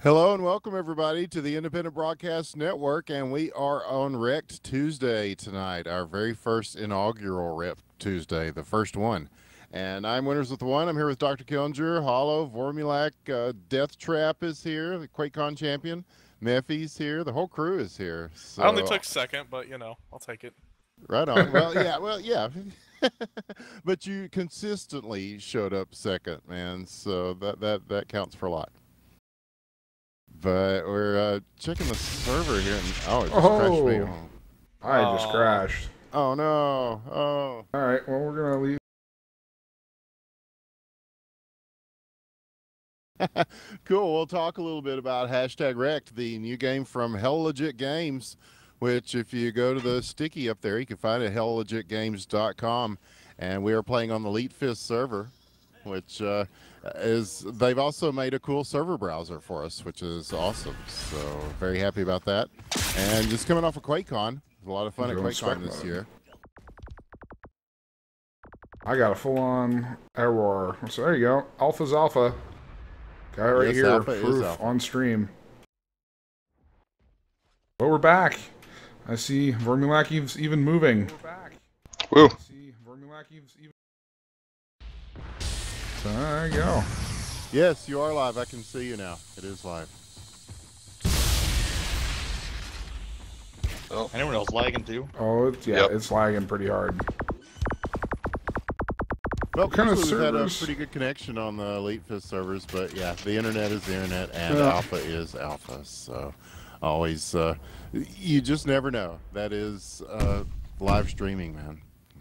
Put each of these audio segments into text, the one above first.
Hello and welcome everybody to the Independent Broadcast Network, and we are on Rekt Tuesday tonight, our very first inaugural Rekt Tuesday, the first one. And I'm Winners with the One. I'm here with Dr. Killinger, Hollow, Vormulak, Death Trap is here, the QuakeCon champion, Mephi's here, the whole crew is here. So, I only took second, but I'll take it. Right on. Well, yeah. But you consistently showed up second, man, so that counts for a lot. But we're checking the server here, and it just crashed me. I just crashed. Oh no! Oh. All right. Well, we're gonna leave. Cool. We'll talk a little bit about #Rekt, the new game from Hell Legit Games, which if you go to the sticky up there, you can find it at helllegitgames.com. And we are playing on the Elite Fist server, which they've also made a cool server browser for us, which is awesome. So very happy about that. And just coming off of QuakeCon, a lot of fun at QuakeCon this year. I got a full-on error. So there you go. Alpha's alpha. Guy right here, Alpha proof on stream. But we're back. I see Vormulak even moving. Woo. I see Vormulak even. So there you go. Yes, you are live. I can see you now. It is live. Oh. Anyone else lagging too? Oh, it's lagging pretty hard. Well, kind of we've had a servers? pretty good connection on the Elite Fist servers, but yeah, the internet is the internet, and Alpha is Alpha. So always, you just never know. That is live streaming, man.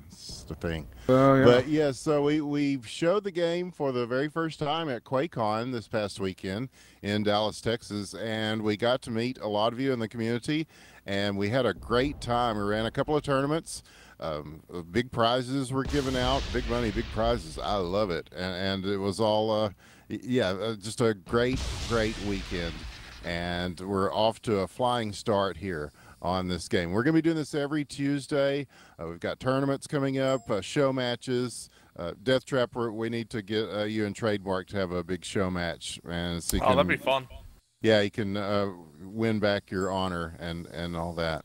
It's the thing. Yeah. But yeah, so we showed the game for the very first time at QuakeCon this past weekend in Dallas, Texas, and we got to meet a lot of you in the community, and we had a great time. We ran a couple of tournaments. Big prizes were given out, big money, big prizes. I love it. And it was all, just a great weekend. And we're off to a flying start here on this game. We're going to be doing this every Tuesday. We've got tournaments coming up, show matches. Death Trap, we need to get you and Trademark to have a big show match. And so that'd be fun. Yeah, you can win back your honor and all that.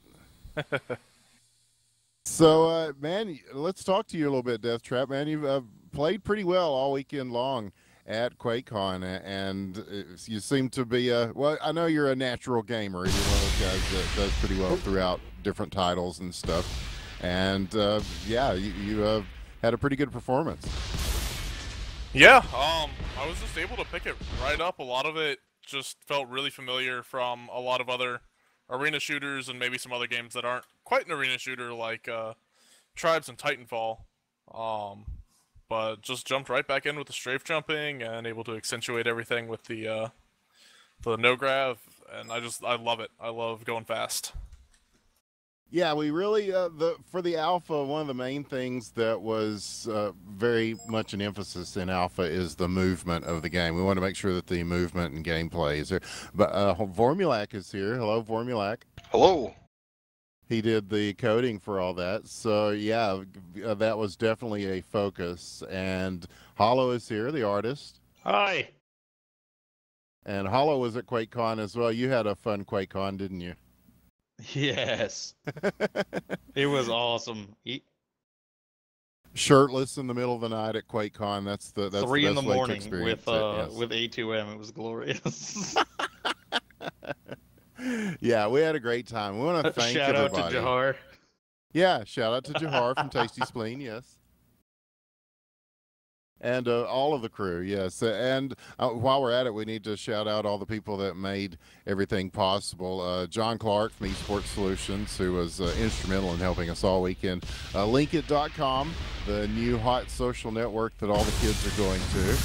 So, man, let's talk to you a little bit, Death Trap. Man, you've played pretty well all weekend long at QuakeCon, and you seem to be well, I know you're a natural gamer. You're one of those guys that does pretty well throughout different titles and stuff. And, you had a pretty good performance. Yeah, I was just able to pick it right up. A lot of it just felt really familiar from a lot of other arena shooters and maybe some other games that aren't quite an arena shooter like Tribes and Titanfall. But just jumped right back in with the strafe jumping and able to accentuate everything with the no grav, and I love it. I love going fast. Yeah, we really, for the Alpha, one of the main things that was very much an emphasis in Alpha is the movement of the game. We want to make sure that the movement and gameplay is there. But Vormulak is here. Hello, Vormulak. Hello. He did the coding for all that. So, yeah, that was definitely a focus. And Hollow is here, the artist. Hi. And Hollow was at QuakeCon as well. You had a fun QuakeCon, didn't you? Yes. It was awesome. Shirtless in the middle of the night at QuakeCon. That's 3 in the morning with yes. with A2M. It was glorious. Yeah, we had a great time. We want to thank everybody. Shout out to Jahar. Yeah, shout out to Jahar from Tasty Spleen, yes. And all of the crew, yes. And while we're at it, we need to shout out all the people that made everything possible. John Clark from Esports Solutions, who was instrumental in helping us all weekend. Linkit.com, the new hot social network that all the kids are going to.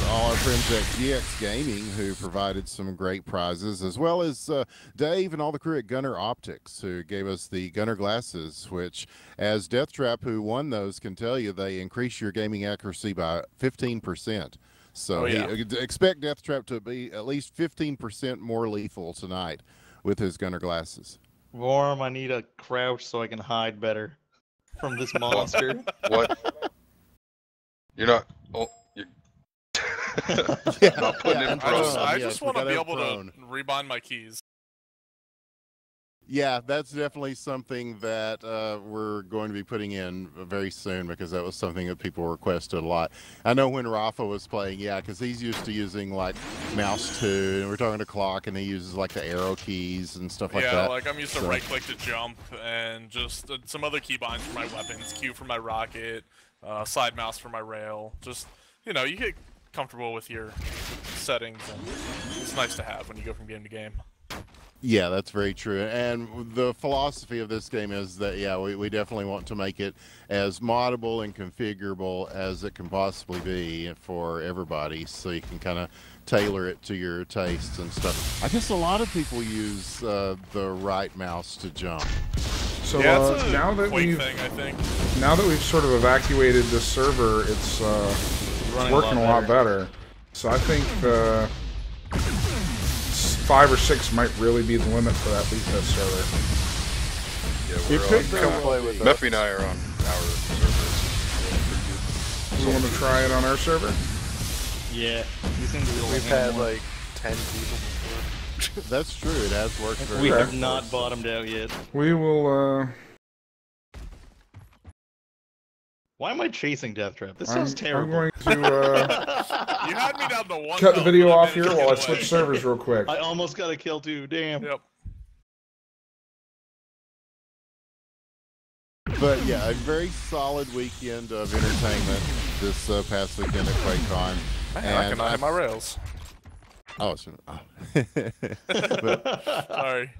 All our friends at GX Gaming, who provided some great prizes, as well as Dave and all the crew at Gunner Optics, who gave us the Gunner glasses, which, as Death Trap, who won those, can tell you, they increase your gaming accuracy by 15%. So expect Death Trap to be at least 15% more lethal tonight with his Gunner glasses. Worm, I need a crouch so I can hide better from this monster. What? You're not. Oh, Not putting in and prone. I yes, just we want to gotta be have able prone. to rebind my keys. Yeah, that's definitely something that we're going to be putting in very soon because that was something that people requested a lot. I know when Rafa was playing, yeah, because he's used to using like mouse 2, and we're talking to Clock, and he uses like the arrow keys and stuff like Yeah, that. like I'm used to right click to jump and just some other keybinds for my weapons, Q for my rocket, side mouse for my rail. Just, you know, you get comfortable with your settings, and it's nice to have when you go from game to game. Yeah, that's very true. And the philosophy of this game is that, yeah, we definitely want to make it as moddable and configurable as it can possibly be for everybody, so you can kind of tailor it to your tastes and stuff. I guess a lot of people use the right mouse to jump. So Yeah, it's a now that Quake we've thing, I think. now that we've sort of evacuated this server, it's working a lot better. So I think 5 or 6 might really be the limit for that lead test server. Yeah, It could very well be. Meffy and I are on our server. We want to try it on our server? Yeah, we seem to be We've had like 10 people before. That's true. It has worked very We well. have not bottomed out yet. We will, Why am I chasing Deathtrap? This sounds I'm terrible. going to You had me down to one. cut the health, video but off then here it while I took it switch away. servers real quick. I almost got a kill too. Damn. Yep. But yeah, a very solid weekend of entertainment this past weekend at QuakeCon. I can hide my rails. Oh, but Sorry.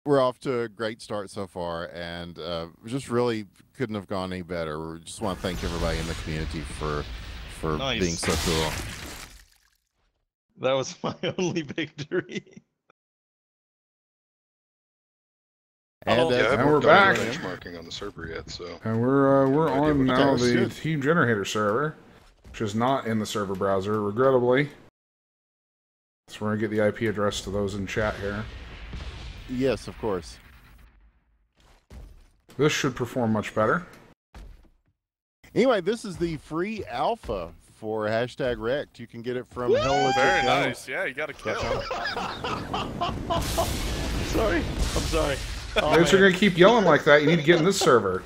we're off to a great start so far, and just really couldn't have gone any better. We just want to thank everybody in the community for Nice. being so cool. That was my only victory. And Oh, Yeah, I as haven't And we're done any back. benchmarking on the server yet, so. And we're idea on what now that is. the Good. Team Generator server, which is not in the server browser, regrettably. So we're gonna get the IP address to those in chat here. yes, of course. This should perform much better. Anyway, this is the free alpha for #rekt. You can get it from Very Hell nice. Yeah, you got a kill. Sorry. I'm sorry. Oh, If you're man. gonna keep yelling like that, you need to get in this server.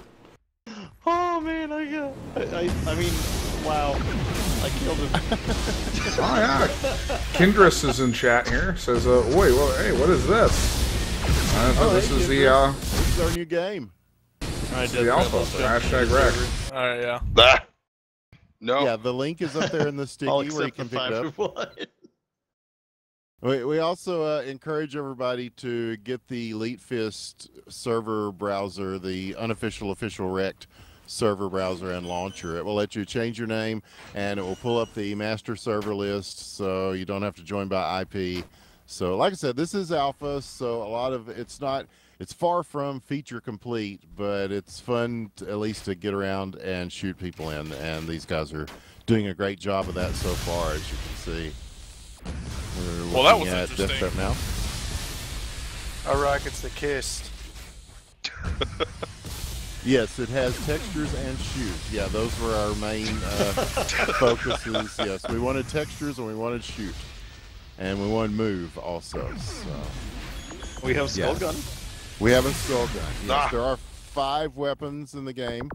Oh man, I mean, wow. I killed him. Oh yeah. Kindrus is in chat here. Says, wait, well, hey, what is this? This is the This is our new game. Alright, the alpha for #rekt. Alright, yeah. Ah! No. Yeah, the link is up there in the sticky I'll where you accept can the pick it up. 5-1. We also encourage everybody to get the Elite Fist server browser, the unofficial official rekt server browser and launcher. It will let you change your name, and it will pull up the master server list, so you don't have to join by IP. So like I said, this is alpha, so a lot of it's far from feature complete, but it's fun to, at least to get around and shoot people in, and these guys are doing a great job of that so far, as you can see. We're Well, that looking was at interesting. desktop now. Our rocket's the kissed. Yes, it has textures and shoot. Yeah, those were our main focuses. Yes, we wanted textures and we wanted shoot, and we wanted move also. So We have Skull Yes. Gun. we have a skull gun. Yes, Ah. there are 5 weapons in the game,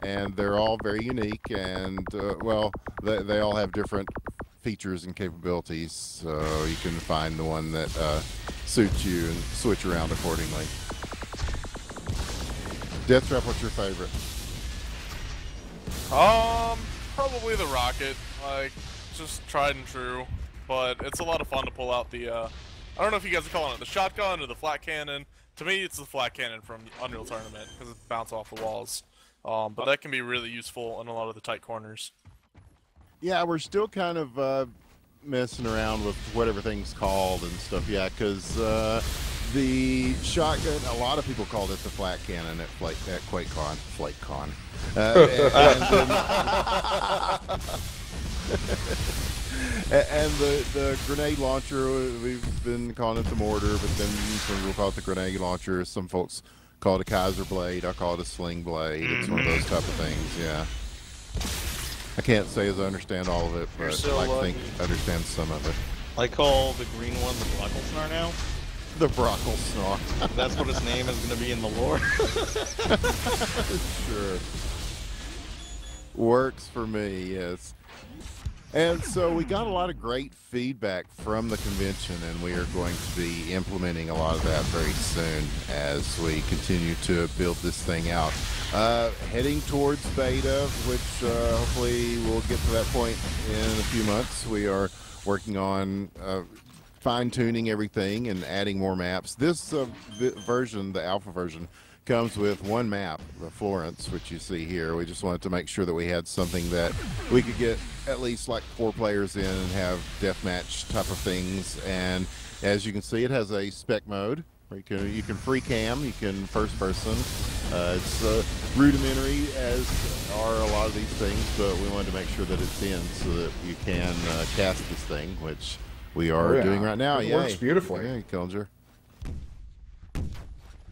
and they're all very unique. And well, they all have different features and capabilities, so you can find the one that suits you and switch around accordingly. Deathtrap, what's your favorite? Probably the rocket. Like, just tried and true. But it's a lot of fun to pull out the, I don't know if you guys are calling it the shotgun or the flat cannon. To me, it's the flat cannon from Unreal Tournament, because it bounces off the walls. But that can be really useful in a lot of the tight corners. Yeah, we're still kind of messing around with what everything's called and stuff. Yeah, because the shotgun, a lot of people called it the flat cannon at QuakeCon. FlakeCon. And the grenade launcher, we've been calling it the mortar, but then some people call it the grenade launcher. Some folks call it a Kaiser blade. I call it a sling blade. It's one of those type of things, yeah. I can't say as I understand all of it, You're but so I lucky. think I understand some of it. I call the green one the Brockelsnar now. The broccoli snark. That's what his name is going to be in the lore. Sure. Works for me, yes. And so we got a lot of great feedback from the convention, and we are going to be implementing a lot of that very soon as we continue to build this thing out. Heading towards beta, which hopefully we'll get to that point in a few months. We are working on fine-tuning everything and adding more maps. This version, the alpha version, comes with one map, the Florence, which you see here. We just wanted to make sure that we had something that we could get at least like 4 players in and have deathmatch type of things. And as you can see, it has a spec mode where you can free cam, you can first person. It's rudimentary, as are a lot of these things, but we wanted to make sure that it's in so that you can cast this thing, which we are doing right now. It works beautifully. Yeah, Killinger.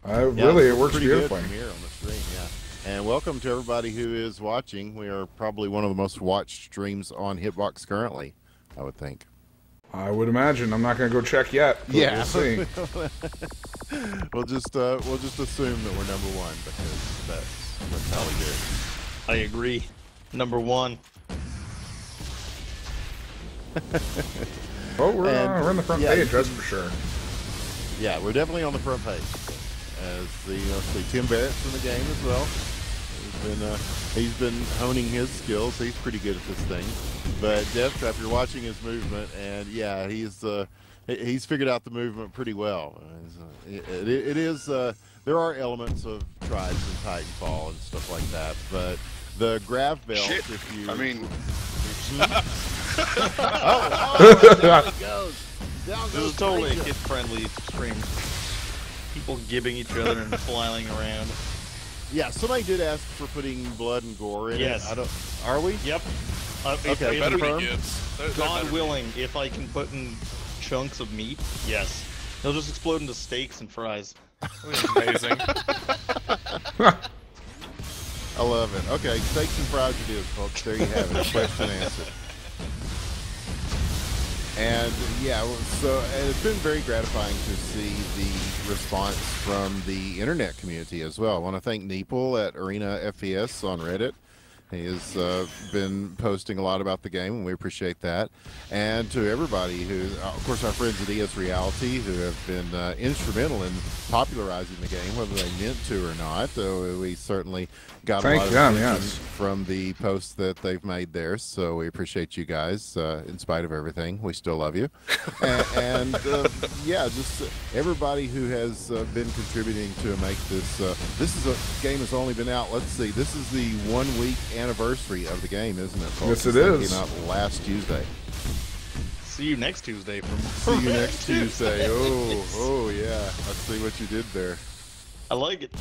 Really, it works pretty beautifully. good from here on the screen, yeah. And welcome to everybody who is watching. We are probably one of the most watched streams on Hitbox currently, I would think. I would imagine. I'm not going to go check yet. But we'll see. we'll just assume that we're number one because that's how we do it. I agree. Number 1. Oh, we're in the front page, that's for sure. Yeah, we're definitely on the front page. As the see Tim Barrett's in the game as well. He's been honing his skills. He's pretty good at this thing. But Deathtrap, you're watching his movement, and yeah, he's figured out the movement pretty well. It is there are elements of Tribes and Titanfall and stuff like that, but the grav belt, Shit. if you, I mean, down it goes. Down This goes is totally a Ranger. kid-friendly stream. People gibbing each other and flailing around. Yeah, somebody did ask for putting blood and gore in Yes. it. Are we? Yep. Okay, Better confirm. be Gibbs. They're God better. willing, if I can put in chunks of meat, yes. They'll just explode into steaks and fries. Amazing. I love it. Okay, steaks and fries it is, folks. There you have it. Question answered. And yeah, so and it's been very gratifying to see the response from the internet community as well. I want to thank Neeple at Arena FPS on Reddit. He has been posting a lot about the game, and we appreciate that. And to everybody who, of course, our friends at ES Reality, who have been instrumental in popularizing the game, whether they meant to or not. We certainly got a lot of attention from the posts that they've made there. So we appreciate you guys, in spite of everything. We still love you. and yeah, just everybody who has been contributing to make this. This is a game that's only been out. Let's see. This is the 1 week anniversary of the game, isn't it, folks? Yes, it This is. came out last Tuesday. See you next Tuesday. See you next Tuesday. Oh yeah. I see what you did there. I like it.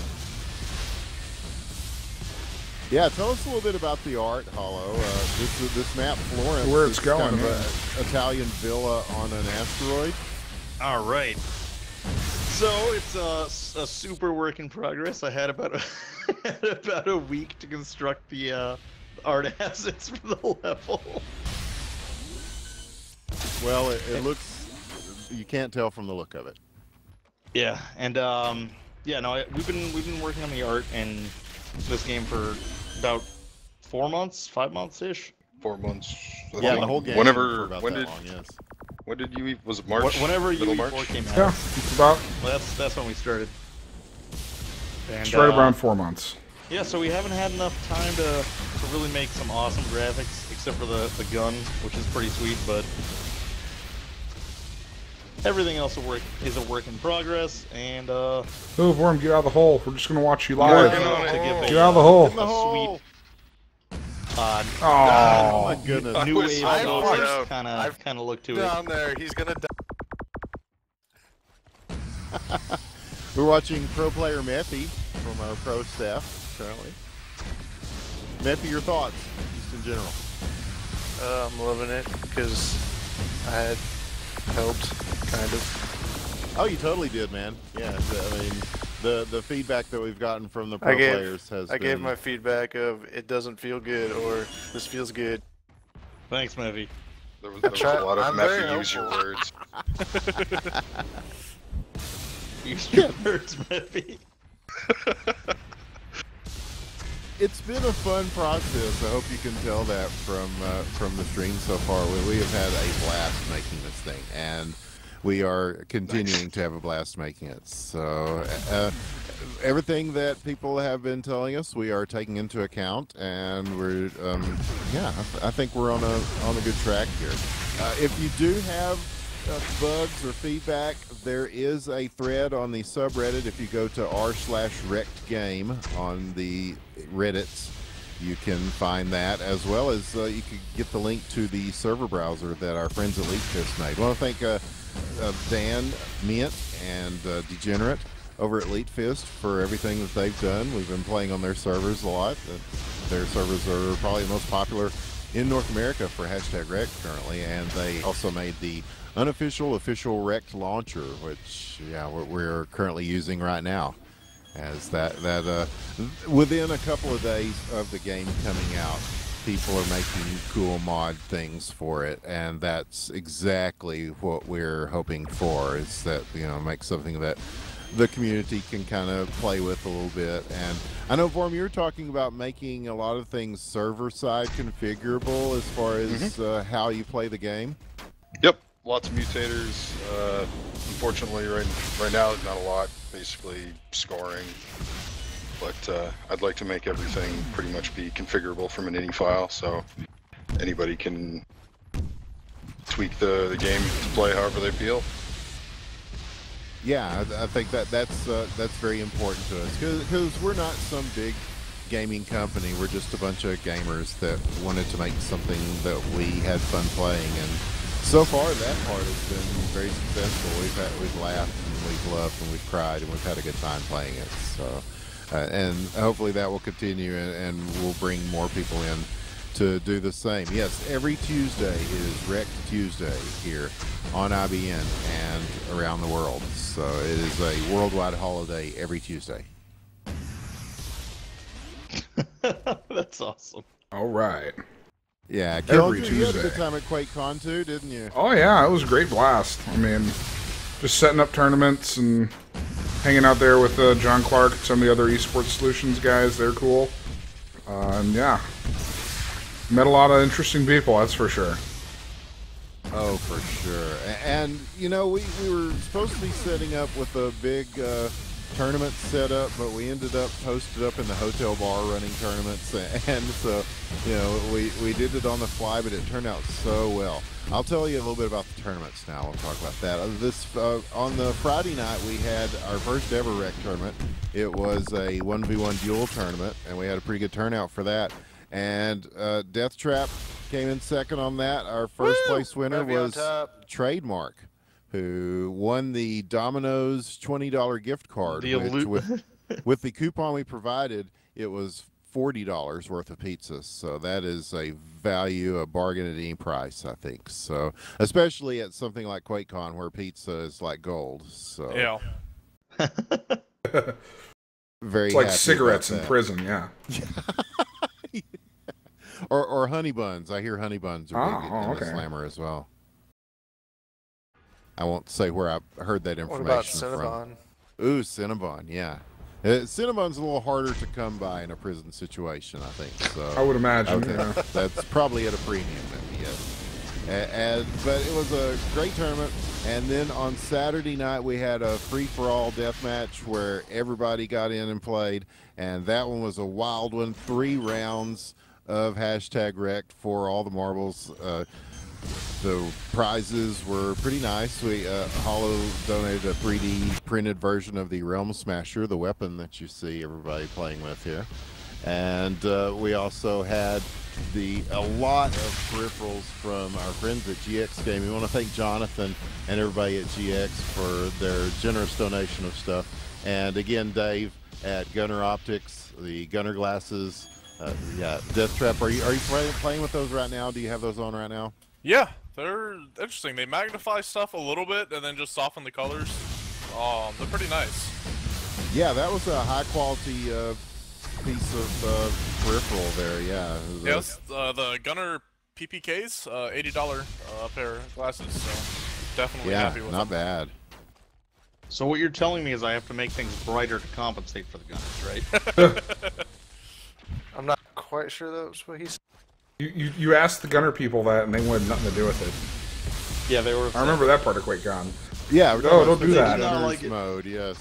Yeah, tell us a little bit about the art, Hollow. This map, Florence, Where it's is going, kind of yeah. an Italian villa on an asteroid. All right. So it's a super work in progress. I had about a week to construct the art assets for the level. Well, it looks. You can't tell from the look of it. Yeah, and yeah, no, we've been working on the art in this game for about 4 months, 5 months ish. 4 months. I Yeah, think. the whole game. Whenever, for about when that did, long, yes. when did you? Was it March? Whenever Middle UE4 March? came out, Yeah, it's about well, that's when we started. And, it's right around 4 months. Yeah, so we haven't had enough time to really make some awesome graphics, except for the gun, which is pretty sweet, but everything else is a work in progress, and Move, Worm, get out of the hole. We're just going to watch you live. Working on it. to give Get out of the hole. In the hole. sweet Oh my Oh, goodness. I new was wave so of far down. kind of look to it. Down there, he's gonna die. We're watching pro player Meppy from our pro staff currently. Meppy, your thoughts, just in general. I'm loving it because I had helped, kind of. Oh, you totally did, man. Yeah, I mean, the feedback that we've gotten from the pro players has I been... gave my feedback of it doesn't feel good or this feels good. Thanks, Mevy. There was a lot of I'm very Mephi use your helpful. words. Use your words, Mevy. It's been a fun process. I hope you can tell that from the stream so far. We have had a blast making this thing, and we are continuing to have a blast making it. So everything that people have been telling us, we are taking into account, and we're yeah, I think we're on a good track here. If you do have bugs or feedback, there is a thread on the subreddit. If you go to r/rektgame on the Reddits, you can find that, as well as you can get the link to the server browser that our friends at LeetFist made. I want to thank Dan, Mint, and Degenerate over at LeetFist for everything that they've done. We've been playing on their servers a lot. Their servers are probably the most popular in North America for #rekt currently, and they also made the unofficial official rekt launcher, which we're currently using right now, as that within a couple of days of the game coming out, people are making cool mod things for it, and that's exactly what we're hoping for, is that, you know, make something that the community can kind of play with a little bit. And I know, Vorm, you're talking about making a lot of things server-side configurable as far as how you play the game. Yep, lots of mutators. Unfortunately, right now, not a lot. Basically, scoring. But I'd like to make everything pretty much be configurable from an ini file, so anybody can tweak the game to play however they feel. Yeah, I think that's very important to us, because we're not some big gaming company. We're just a bunch of gamers that wanted to make something that we had fun playing, and so far that part has been very successful. We've laughed and we've loved and we've cried and we've had a good time playing it. So, and hopefully that will continue, and we'll bring more people in to do the same. Yes, every Tuesday is Rekt Tuesday here on IBN and around the world. So it is a worldwide holiday every Tuesday. That's awesome. All right. Yeah, Every you had a Tuesday. good time at QuakeCon too, didn't you? Oh yeah, it was a great blast. I mean, just setting up tournaments and hanging out there with John Clark and some of the other esports solutions guys. They're cool. And yeah, met a lot of interesting people, that's for sure. Oh, for sure. And, you know, we were supposed to be setting up with a big tournament set up, but we ended up posted up in the hotel bar running tournaments. And so, you know, we did it on the fly, but it turned out so well. I'll tell you a little bit about the tournaments now. We'll talk about that. On the Friday night, we had our first ever Rekt tournament. It was a 1v1 duel tournament, and we had a pretty good turnout for that. And Death Trap came in second on that. Our first place winner was Trademark, who won the Domino's $20 gift card. With the coupon we provided, it was $40 worth of pizzas. So that is a bargain at any price, I think. So especially at something like QuakeCon, where pizza is like gold. So Yeah. Very It's like happy cigarettes about in that. prison, yeah. Or honey buns. I hear honey buns are big in okay. the Slammer as well. I won't say where I heard that What information about from. Cinnabon? Ooh, Cinnabon, yeah. Cinnabon's a little harder to come by in a prison situation, I think. So I would imagine. okay. Yeah. That's probably at a premium, maybe, yes. But it was a great tournament. And then on Saturday night, we had a free-for-all death match where everybody got in and played. And that one was a wild one. 3 rounds of #rekt for all the marbles. The prizes were pretty nice. Hollow donated a 3D printed version of the Realm Smasher, the weapon that you see everybody playing with here. And we also had a lot of peripherals from our friends at GX Gaming. We want to thank Jonathan and everybody at GX for their generous donation of stuff. And again, Dave at Gunner Optics, the Gunner glasses. Yeah, Death Trap. Are you playing with those right now? Do you have those on right now? Yeah, they're interesting. They magnify stuff a little bit and then just soften the colors. They're pretty nice. Yeah, that was a high quality piece of peripheral there. Yeah. Yes, the Gunner PPKs, $80 pair of glasses. So definitely Yeah, happy with not them. bad. So what you're telling me is I have to make things brighter to compensate for the gunners, right? I'm not quite sure that was what he said. You asked the gunner people that, and they wanted nothing to do with it. Yeah, they were. I remember that part of QuakeCon. Yeah, No, don't do that. Not like it. Mode, yes.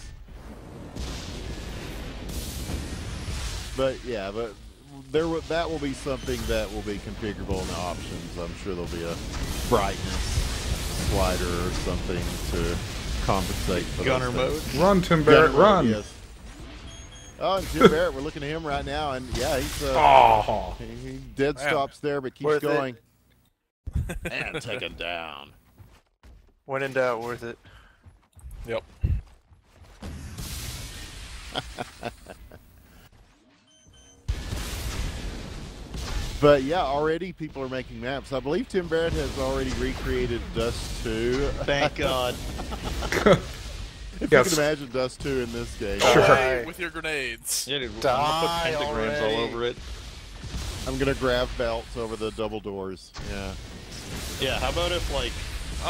But yeah, but that will be something that will be configurable in the options. I'm sure there'll be a brightness slider or something to compensate for Gunner those mode. Run, Tim Barrett, Gunner run! mode, yes. Oh, and Tim Barrett, we're looking at him right now, and yeah, he's Oh, he dead stops there, but keeps Worth it. going. And taken down. When in doubt, worth it. Yep. But yeah, already people are making maps. I believe Tim Barrett has already recreated Dust 2. Thank God. If Yes. you can imagine Dust 2 in this game. Sure. Die with your grenades. Yeah, dude, I'm Die gonna put pentagrams all already. over it. I'm gonna grab belts over the double doors. Yeah. Yeah, how about if like,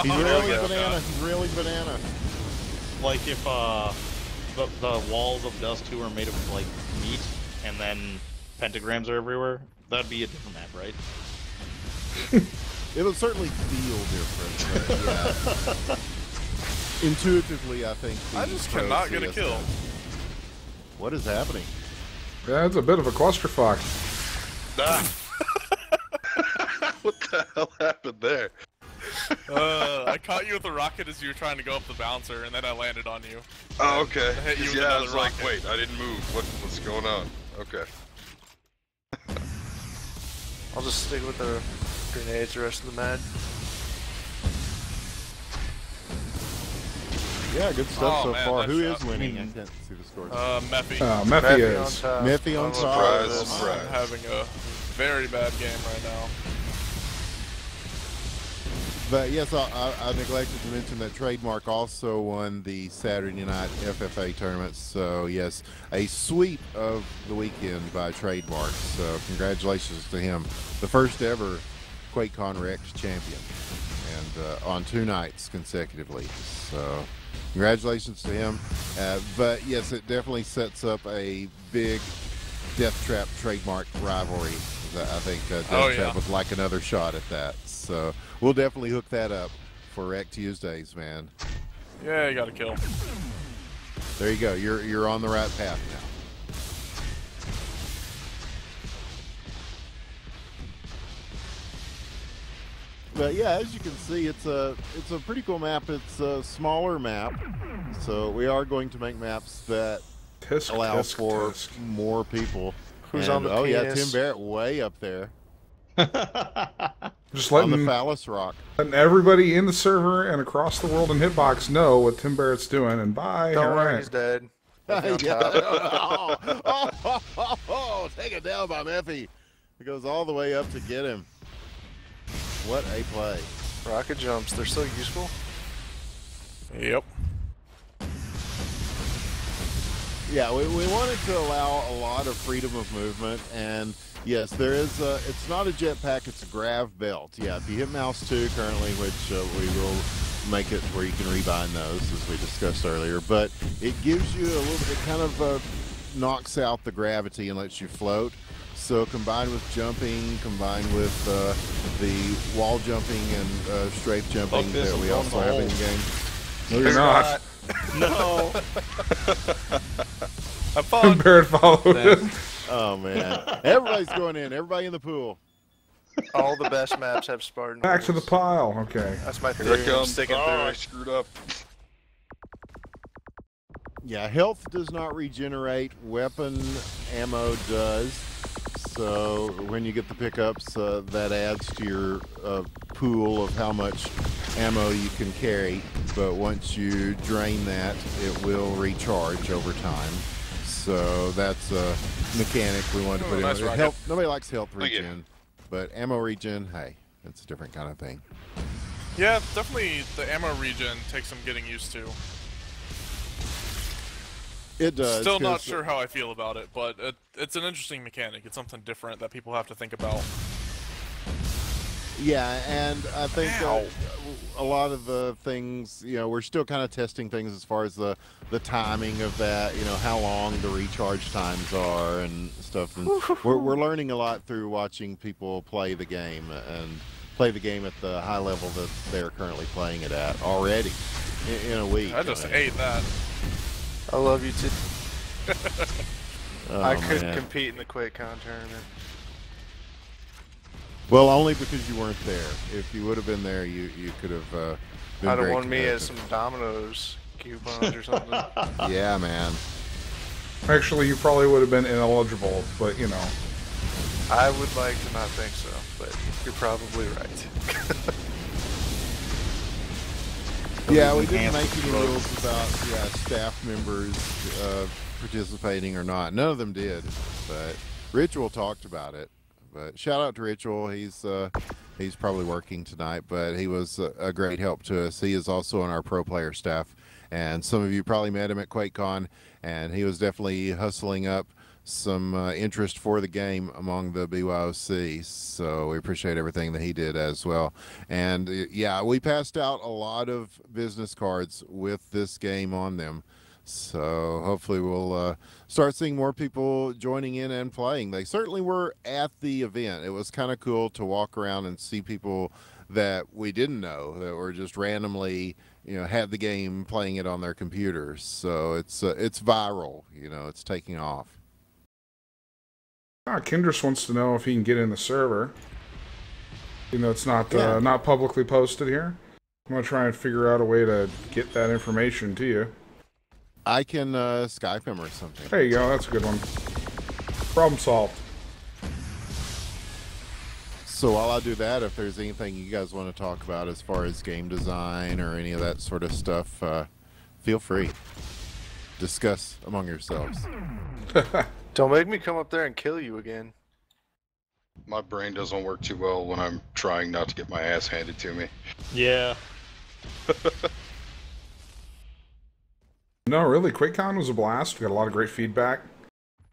He's Oh, really yeah. banana. He's really banana. like if the walls of Dust 2 are made of like meat, and then pentagrams are everywhere? That'd be a different map, right? It'll certainly feel different, but yeah. Intuitively, I think. I the just pro cannot get a CS kill. does. What is happening? yeah, it's a bit of a clusterfuck. Ah. What the hell happened there? I caught you with a rocket as you were trying to go up the bouncer, and then I landed on you. Oh, okay. I hit you with Yeah, I another was like, rocket. wait, I didn't move. What's going on? Okay. I'll just stick with the grenades the rest of the match. Yeah, good stuff Oh, so man, far. that Who is shot. winning? I can't see the scores. Meffy. Mephi Meffy on is. top. Meffy on Oh, top. surprise, Oh, surprise. I'm having a very bad game right now. But yes, I neglected to mention that Trademark also won the Saturday Night FFA tournament. So yes, a sweep of the weekend by Trademark. So congratulations to him, the first ever QuakeCon rekt champion, and on 2 nights consecutively. So congratulations to him. But yes, it definitely sets up a big Death Trap Trademark rivalry. I think Death Oh, Trap yeah. would like another shot at that. So we'll definitely hook that up for Rekt Tuesdays, man. Yeah, you got a kill. There you go. You're on the right path now. But yeah, as you can see, it's a pretty cool map. It's a smaller map, so we are going to make maps that Tisk, allow tisk, for tisk. more people. Who's And- on the Oh yeah, penis? Tim Barrett way up there Just on the letting phallus rock. everybody in the server and across the world in Hitbox know what Tim Barrett's doing, and bye. Don't all worry, right. he's dead. Yeah. Meffy on top. Oh, take it down by Meffy. It goes all the way up to get him. What a play. Rocket jumps, they're so useful. Yep. Yeah, we wanted to allow a lot of freedom of movement, and yes, there is it's not a jetpack, it's a grav belt. Yeah, if you hit mouse 2 currently, which we will make it where you can rebind those, as we discussed earlier, but it gives you a little, it kind of knocks out the gravity and lets you float. So combined with jumping, combined with the wall jumping and strafe jumping Fuck this, that I'm we going also in the have in the hole. game. No, you're not. No. Have Tim fun. Barrett followed him. Oh man, everybody's going in. Everybody in the pool. All the best maps have Spartan. Back to the rules. pile. Okay. That's my Here theory. it I'm comes. sticking Oh, through I it. screwed up. Yeah, health does not regenerate. Weapon ammo does. So when you get the pickups, that adds to your pool of how much ammo you can carry. But once you drain that, it will recharge over time. So that's a mechanic we wanted to Oh, put nice in. rocket. Health, nobody likes health Thank you. regen, but ammo regen, hey, it's a different kind of thing. Yeah, definitely the ammo regen takes some getting used to. It does. Still not 'cause- sure how I feel about it, but it's an interesting mechanic. It's something different that people have to think about. Yeah, and I think Ow. a lot of the things, we're still kind of testing things as far as the timing of that, how long the recharge times are and stuff. And we're learning a lot through watching people play the game and play the game at the high level that they're currently playing it at already in a week. I just ate that. I love you too. Oh, I couldn't man. compete in the QuakeCon tournament. Well, only because you weren't there. If you would have been there, you could have been I'd have very won me as competitive. some Domino's coupons or something. Yeah, man. Actually, you probably would have been ineligible, but I would like to not think so, but you're probably right. Yeah, we didn't make any rules about staff members participating or not. None of them did, but Ritual talked about it. But shout out to Ritual. He's probably working tonight, but he was a great help to us. He is also on our pro player staff, and some of you probably met him at QuakeCon, and he was definitely hustling up some interest for the game among the BYOC. So we appreciate everything that he did as well. And yeah, we passed out a lot of business cards with this game on them. So hopefully we'll start seeing more people joining in and playing. They certainly were at the event. It was kind of cool to walk around and see people that we didn't know that were just randomly, had the game playing it on their computers. So it's viral. It's taking off. Kindress wants to know if he can get in the server. It's not Yeah. not publicly posted here. I'm gonna try and figure out a way to get that information to you. I can Skype him or something. There you go. That's a good one. Problem solved. So while I do that, if there's anything you guys want to talk about as far as game design or any of that sort of stuff, feel free. Discuss among yourselves. Don't make me come up there and kill you again. My brain doesn't work too well when I'm trying not to get my ass handed to me. Yeah. No, really, QuakeCon was a blast. We got a lot of great feedback.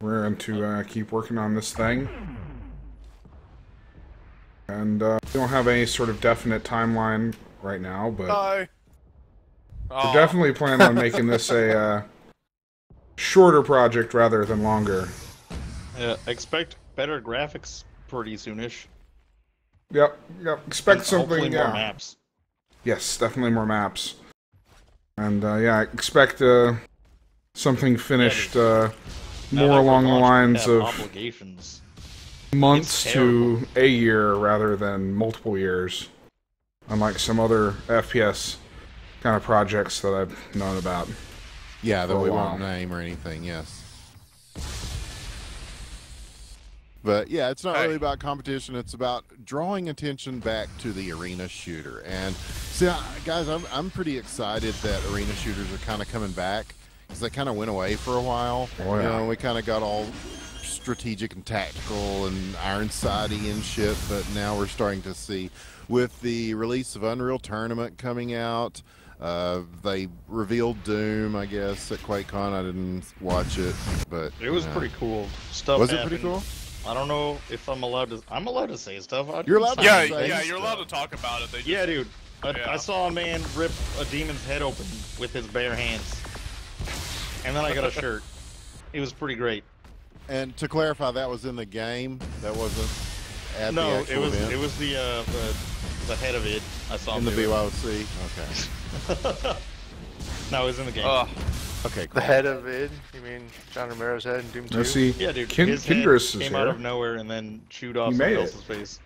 We're going to keep working on this thing. And we don't have any sort of definite timeline right now, but Bye. we're definitely planning on making this a shorter project rather than longer. Expect better graphics pretty soonish. Yep. Expect And something. hopefully more Yeah. maps. Yes, definitely more maps. And expect something finished Now more that we're along the launched, we lines have of obligations. months It's to a year rather than multiple years. Unlike some other FPS kind of projects that I've known about. Yeah, that For a we while. won't name or anything, yes. But yeah, it's not Hey. really about competition. It's about drawing attention back to the arena shooter. And see, guys, I'm pretty excited that arena shooters are kind of coming back because they kind of went away for a while. Oh, yeah. We kind of got all strategic and tactical and iron sighty and shit. But now we're starting to see, with the release of Unreal Tournament coming out, they revealed Doom, I guess, at QuakeCon. I didn't watch it, but It was pretty cool. Stuff Was it happened. pretty cool? I don't know if I'm allowed to. I'm allowed to say stuff. You're allowed to Yeah, say yeah, you're allowed stuff. to talk about it. They just, Yeah, dude. Yeah. I saw a man rip a demon's head open with his bare hands, and then I got a shirt. It was pretty great. And to clarify, that was in the game. That wasn't at the No, actual event. it was the head of it. I saw in him the do it. BYOC. Okay. No, it was in the game. Okay. The Cool. head of it? You mean John Romero's head in Doom 2? Let's see. Yeah, dude. His head Kindress is came out here. of nowhere and then chewed off He someone made it. else's face.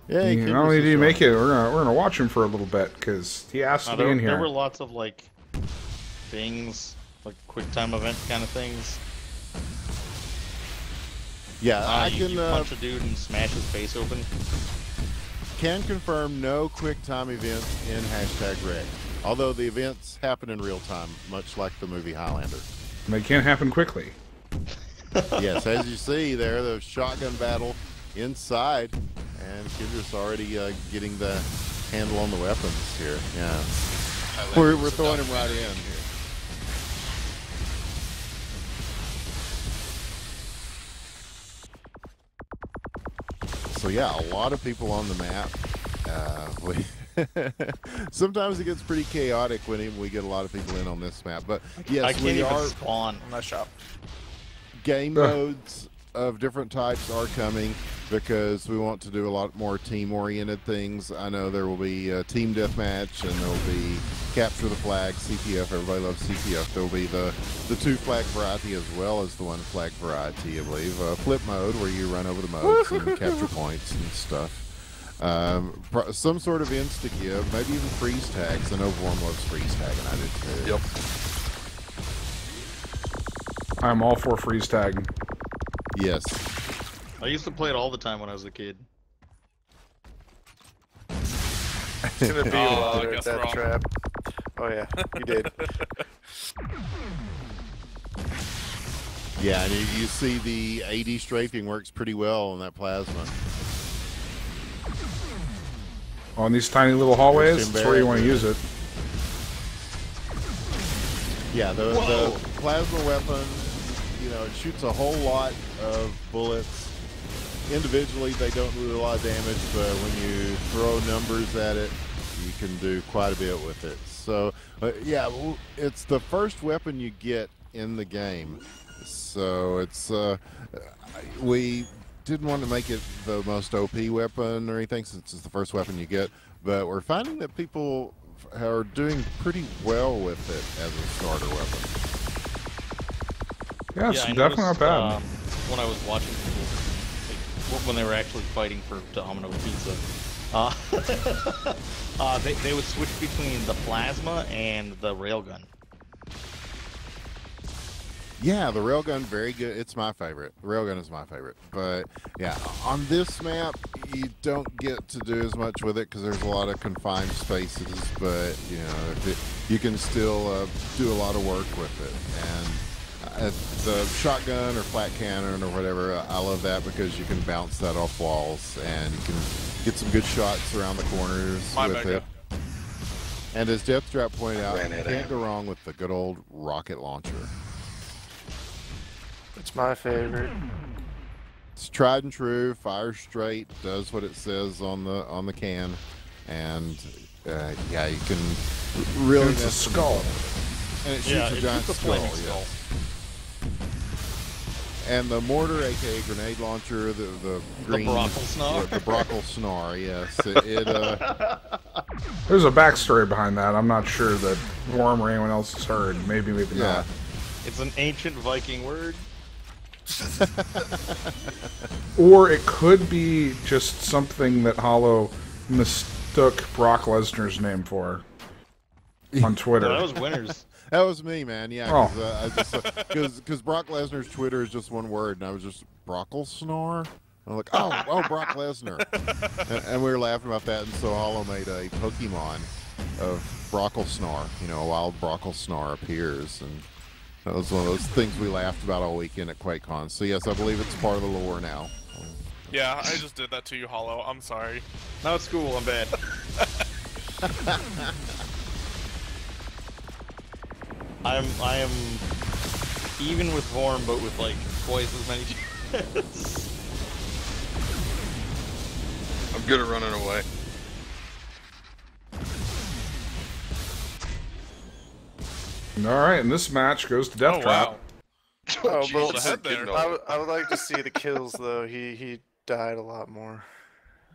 Yeah. he Not only did he make it, we're gonna watch him for a little bit because he asked to be in There were here. lots of like things, like quick time event kind of things. Yeah, I you can punch a dude and smash his face open. can confirm no quick time events in #rekt. Although the events happen in real time, much like the movie Highlander. They can't happen quickly. Yes, as you see there, the shotgun battle inside, and Kendra's already getting the handle on the weapons here. Yeah, we're throwing him right in here. so yeah, a lot of people on the map. Sometimes it gets pretty chaotic when we get a lot of people in on this map. But yes, I can't we even are. spawn. Nice shot. Game modes of different types are coming because we want to do a lot more team-oriented things. I know there will be team deathmatch and there will be capture the flag, CPF. Everybody loves CPF. There will be the 2-flag variety as well as the 1-flag variety, I believe. Flip mode where you run over the modes and capture points and stuff. Some sort of insta-give, maybe even freeze tags. I know Vorm loves freeze tag, and I do too. Yep. I'm all for freeze tag. Yes. I used to play it all the time when I was a kid. It's gonna be Oh, water I at guess that wrong. trap. Oh yeah, you did. Yeah, and you see the AD strafing works pretty well on that plasma. On these tiny little hallways, that's where you want to use it. Yeah, the plasma weapon, you know, it shoots a whole lot of bullets. Individually, they don't do a lot of damage, but when you throw numbers at it, you can do quite a bit with it. So, yeah, it's the first weapon you get in the game. So it's we didn't want to make it the most OP weapon or anything since it's the first weapon you get, but we're finding that people are doing pretty well with it as a starter weapon. Yeah, it's I definitely not noticed, bad. when I was watching people, like, when they were actually fighting for Domino's Pizza, they would switch between the plasma and the railgun. Yeah, the railgun, very good. It's my favorite. The railgun is my favorite. But yeah, on this map, you don't get to do as much with it because there's a lot of confined spaces. But you know, you can still do a lot of work with it. And the shotgun or flat cannon or whatever, I love that because you can bounce that off walls and you can get some good shots around the corners with it. And as Deathtrap pointed out, you can't go wrong with the good old rocket launcher. It's my favorite. It's tried and true, fires straight, does what it says on the can, and yeah, you can really It's a mess skull. and it shoots a giant skull. Yeah. And the mortar, aka grenade launcher, the green, broccoli snar. the broccoli snar. Yes, There's a backstory behind that. I'm not sure that Worm or anyone else has heard. Maybe not. It's an ancient Viking word. Or it could be just something that Hollow mistook Brock Lesnar's name for on Twitter. No, that was Winners. That was me, man. Yeah, because Brock Lesnar's Twitter is just one word, and I was just broccoli snore. I'm like, oh, Brock Lesnar, and we were laughing about that, and so Hollow made a Pokemon of broccoli snore. You know, a wild broccoli snore appears, and that was one of those things we laughed about all weekend at QuakeCon. So yes, I believe it's part of the lore now. Yeah, I just did that to you, Hollow. I'm sorry. No, it's cool. I'm bad. I am even with Vorm, but with like twice as many chance. I'm good at running away. Alright, and this match goes to Death Oh, Trap. wow. Oh, Jesus, but ahead getting there. old. I would like to see the kills though. He died a lot more.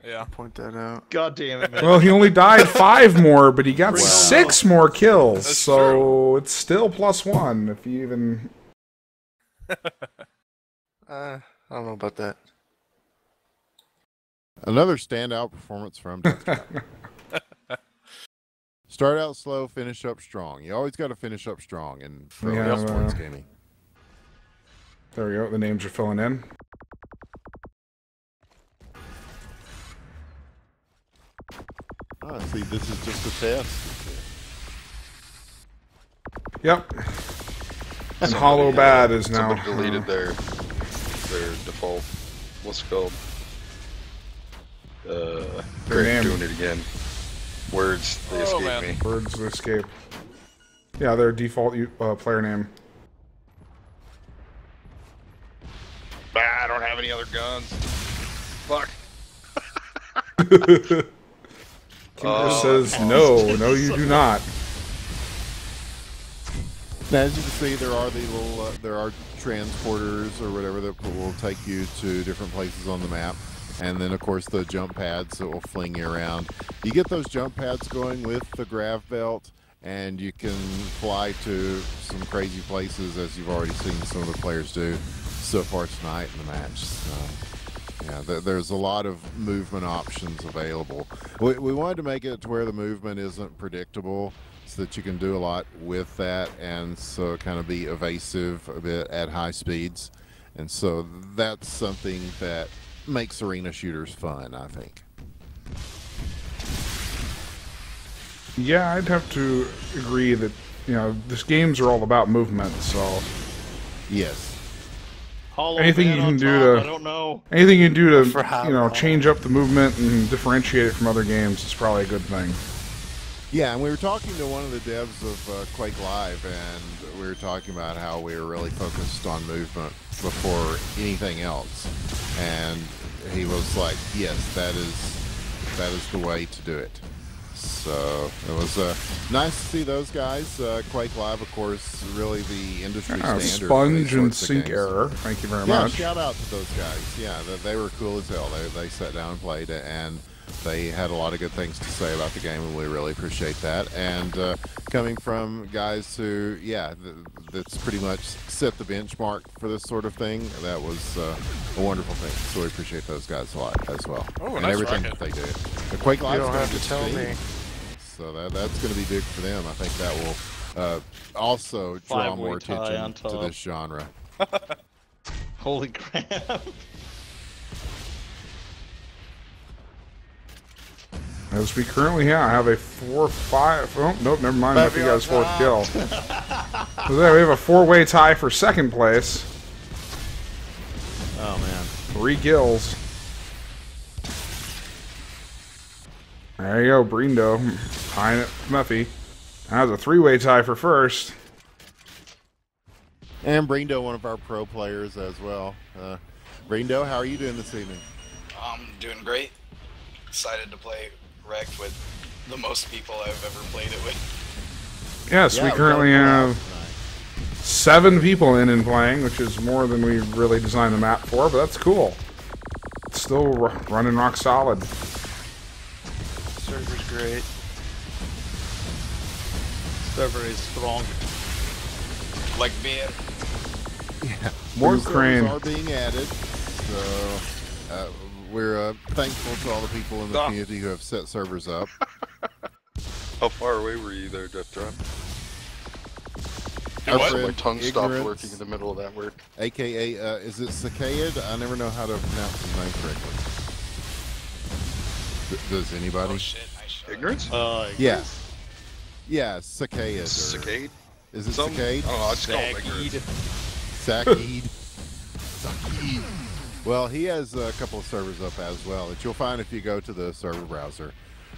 Yeah. Point that out. God damn it, man. Well, he only died 5 more, but he got Wow. 6 more kills, That's so it's still +1 if you even... I don't know about that. Another standout performance from Deathtrap. Start out slow, finish up strong. You always got to finish up strong in pro sports gaming. There we go, the names are filling in. Ah, see, this is just a test. Yep. And Hollow Bad is now... Somebody deleted their default. What's it called? Great, name. doing it again. Words, they escape man. me. Birds Escape. Yeah, their default player name. Ah, I don't have any other guns. Fuck. Kendra says no, no, you do not. Now, as you can see, there are the little there are transporters or whatever that will take you to different places on the map, and then of course the jump pads that will fling you around. You get those jump pads going with the grav belt, and you can fly to some crazy places, as you've already seen some of the players do so far tonight in the match. So, yeah, there's a lot of movement options available. We wanted to make it to where the movement isn't predictable, so that you can do a lot with that, and so kind of be evasive a bit at high speeds. And so that's something that makes arena shooters fun, I think. Yeah, I'd have to agree that, you know, these games are all about movement, so Yes. Hollow anything Man you can on do top, to I don't know. anything you can do For to, how you know, long? change up the movement and differentiate it from other games is probably a good thing. Yeah, and we were talking to one of the devs of Quake Live, and we were talking about how we were really focused on movement before anything else. And he was like, yes, that is the way to do it. So it was nice to see those guys. Quake Live, of course, really the industry standard. Sponge for and these sorts of Sync games. Error, thank you very Yeah, much. shout out to those guys. Yeah, they were cool as hell. They sat down and played it, and they had a lot of good things to say about the game, and we really appreciate that. And coming from guys who, yeah, that's pretty much set the benchmark for this sort of thing, that was a wonderful thing. So we appreciate those guys a lot as well. Oh, and nice everything rocket. that they do. The Quake Live You don't have to tell me. So that's going to be big for them. I think that will also draw Five-way more tie attention on to top. this genre. Holy crap. As we currently have a 4-5. Oh, nope, never mind. I think he got his fourth kill. So there we have a 4-way tie for second place. Oh, man. 3 kills. There you go, Brindo. Tying it with Muffy. That was a 3-way tie for first. And Brindo, one of our pro players as well. Brindo, how are you doing this evening? I'm doing great. Excited to play rekt with the most people I've ever played it with. Yes, we currently have 7 people in and playing, which is more than we really designed the map for, but that's cool. It's still running rock solid. Server's great. Server is strong. Like beer. Yeah, more Ukraine. servers are being added, so we're thankful to all the people in the community who have set servers up. How far away were you there, Death Drop? Do what? friend, My tongue stopped Ignorance, working in the middle of that word. AKA, is it Cicade? I never know how to pronounce his name correctly. Does anybody? Oh shit, nice shot. Ignorance? Yeah. Yeah, Cicade. Cicade? Is it Some- Cicade? I don't know, I just call him ignorance. Sakeed. Sakeed. Well, he has a couple of servers up as well that you'll find if you go to the server browser.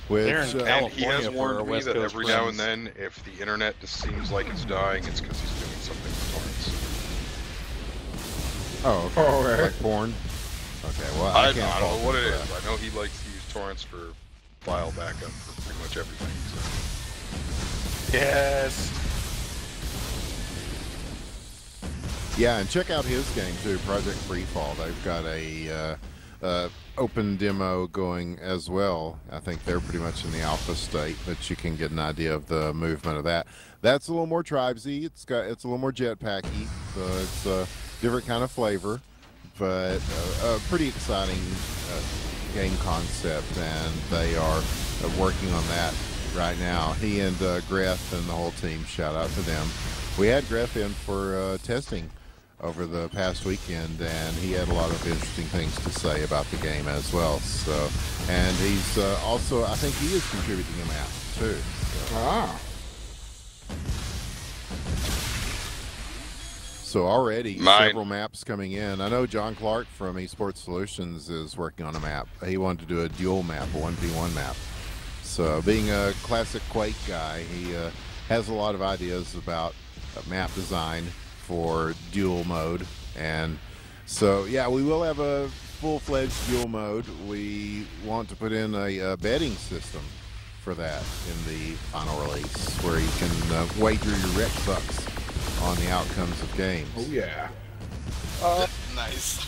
Which, They're in And he has California for our warned me West that Coast every now friends. and then, if the internet just seems like it's dying, it's because he's doing something with torrents. oh, okay. Oh, okay. Like porn. Okay, well, I I can't don't know fault what him it for is. that. I know he likes to use torrents for file backup for pretty much everything. So. Yes. Yeah, and check out his game too, Project Freefall. They've got a open demo going as well. I think they're pretty much in the alpha state, but you can get an idea of the movement of that. That's a little more tribesy. It's a little more jetpacky, so it's a different kind of flavor, but a pretty exciting game concept, and they are working on that right now. He and Greth and the whole team, shout out to them. We had Greth in for testing over the past weekend, and he had a lot of interesting things to say about the game as well. So, and he's also, I think he is contributing a map too. So. Ah. So already Mine. several maps coming in. I know John Clark from Esports Solutions is working on a map. He wanted to do a dual map, a 1v1 map. So being a classic Quake guy, he has a lot of ideas about map design for dual mode, and So yeah, we will have a full-fledged dual mode. We want to put in a betting system for that in the final release, where you can wager your rekt bucks on the outcomes of games. Oh yeah. Nice.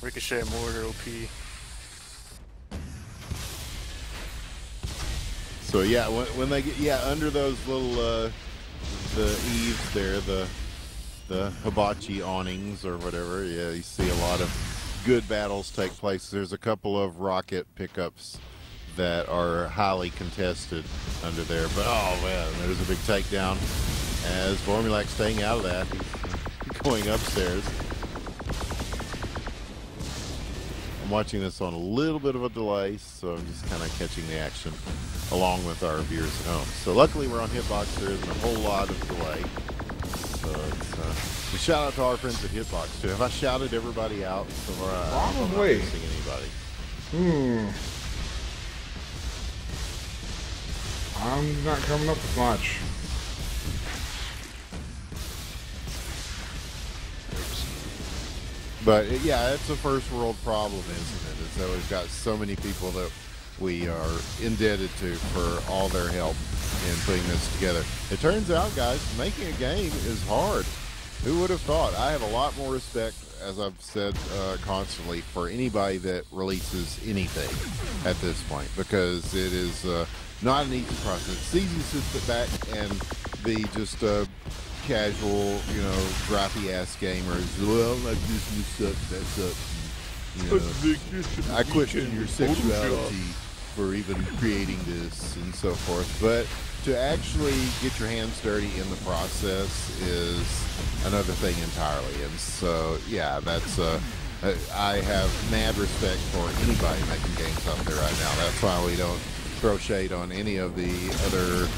Ricochet mortar OP. So yeah, when they get under those little the eaves there, the hibachi awnings or whatever, yeah, you see a lot of good battles take place. There's a couple of rocket pickups that are highly contested under there, but oh man, there's a big takedown as Formulax staying out of that. He's going upstairs. I'm watching this on a little bit of a delay, so I'm just kind of catching the action along with our viewers at home. So luckily we're on Hitbox. There isn't a whole lot of delay. So it's a shout out to our friends at Hitbox too. Have I shouted everybody out so far? I'm not Probably. missing anybody. I'm not coming up with much. But yeah, it's a first world problem, isn't it? Is that we've got so many people that we are indebted to for all their help in putting this together. It turns out, guys, making a game is hard. Who would have thought? I have a lot more respect, as I've said constantly, for anybody that releases anything at this point, because it is not an easy process. It's easy to sit back and be just casual, you know, graphy ass gamers. Well, like this new sucks, that sucks. You know, I question your sexuality for even creating this and so forth. But to actually get your hands dirty in the process is another thing entirely. And so, yeah, that's I have mad respect for anybody making games out there right now. That's why we don't throw shade on any of the other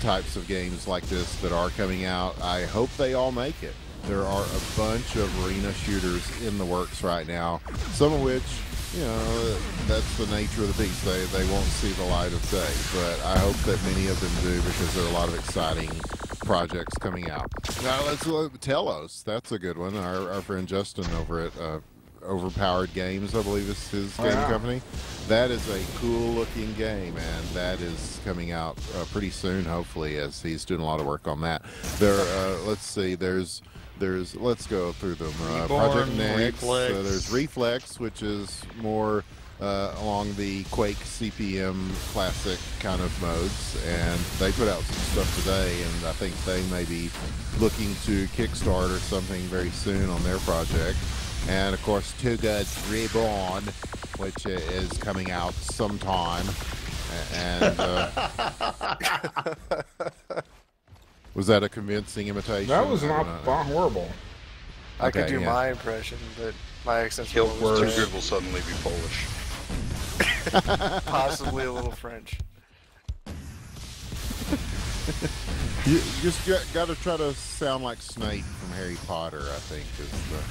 types of games like this that are coming out. I hope they all make it. There are a bunch of arena shooters in the works right now, some of which, you know, that's the nature of the beast. They won't see the light of day, but I hope that many of them do, because there are a lot of exciting projects coming out. Now let's look at Telos. That's a good one. Our friend Justin over at Overpowered Games, I believe is his game company. That is a cool looking game, and that is coming out pretty soon, hopefully, as he's doing a lot of work on that. There, let's see, there's let's go through them. Project Next, there's Reflex, which is more along the Quake CPM classic kind of modes, and they put out some stuff today, and I think they may be looking to kickstart or something very soon on their project. And of course, Two Gods Reborn, which is coming out sometime. And was that a convincing imitation? That was not horrible. I could do yeah. my impression, but my accent's Too worse. Good will suddenly be Polish. Possibly a little French. You just got to try to sound like Snape from Harry Potter, I think, is the...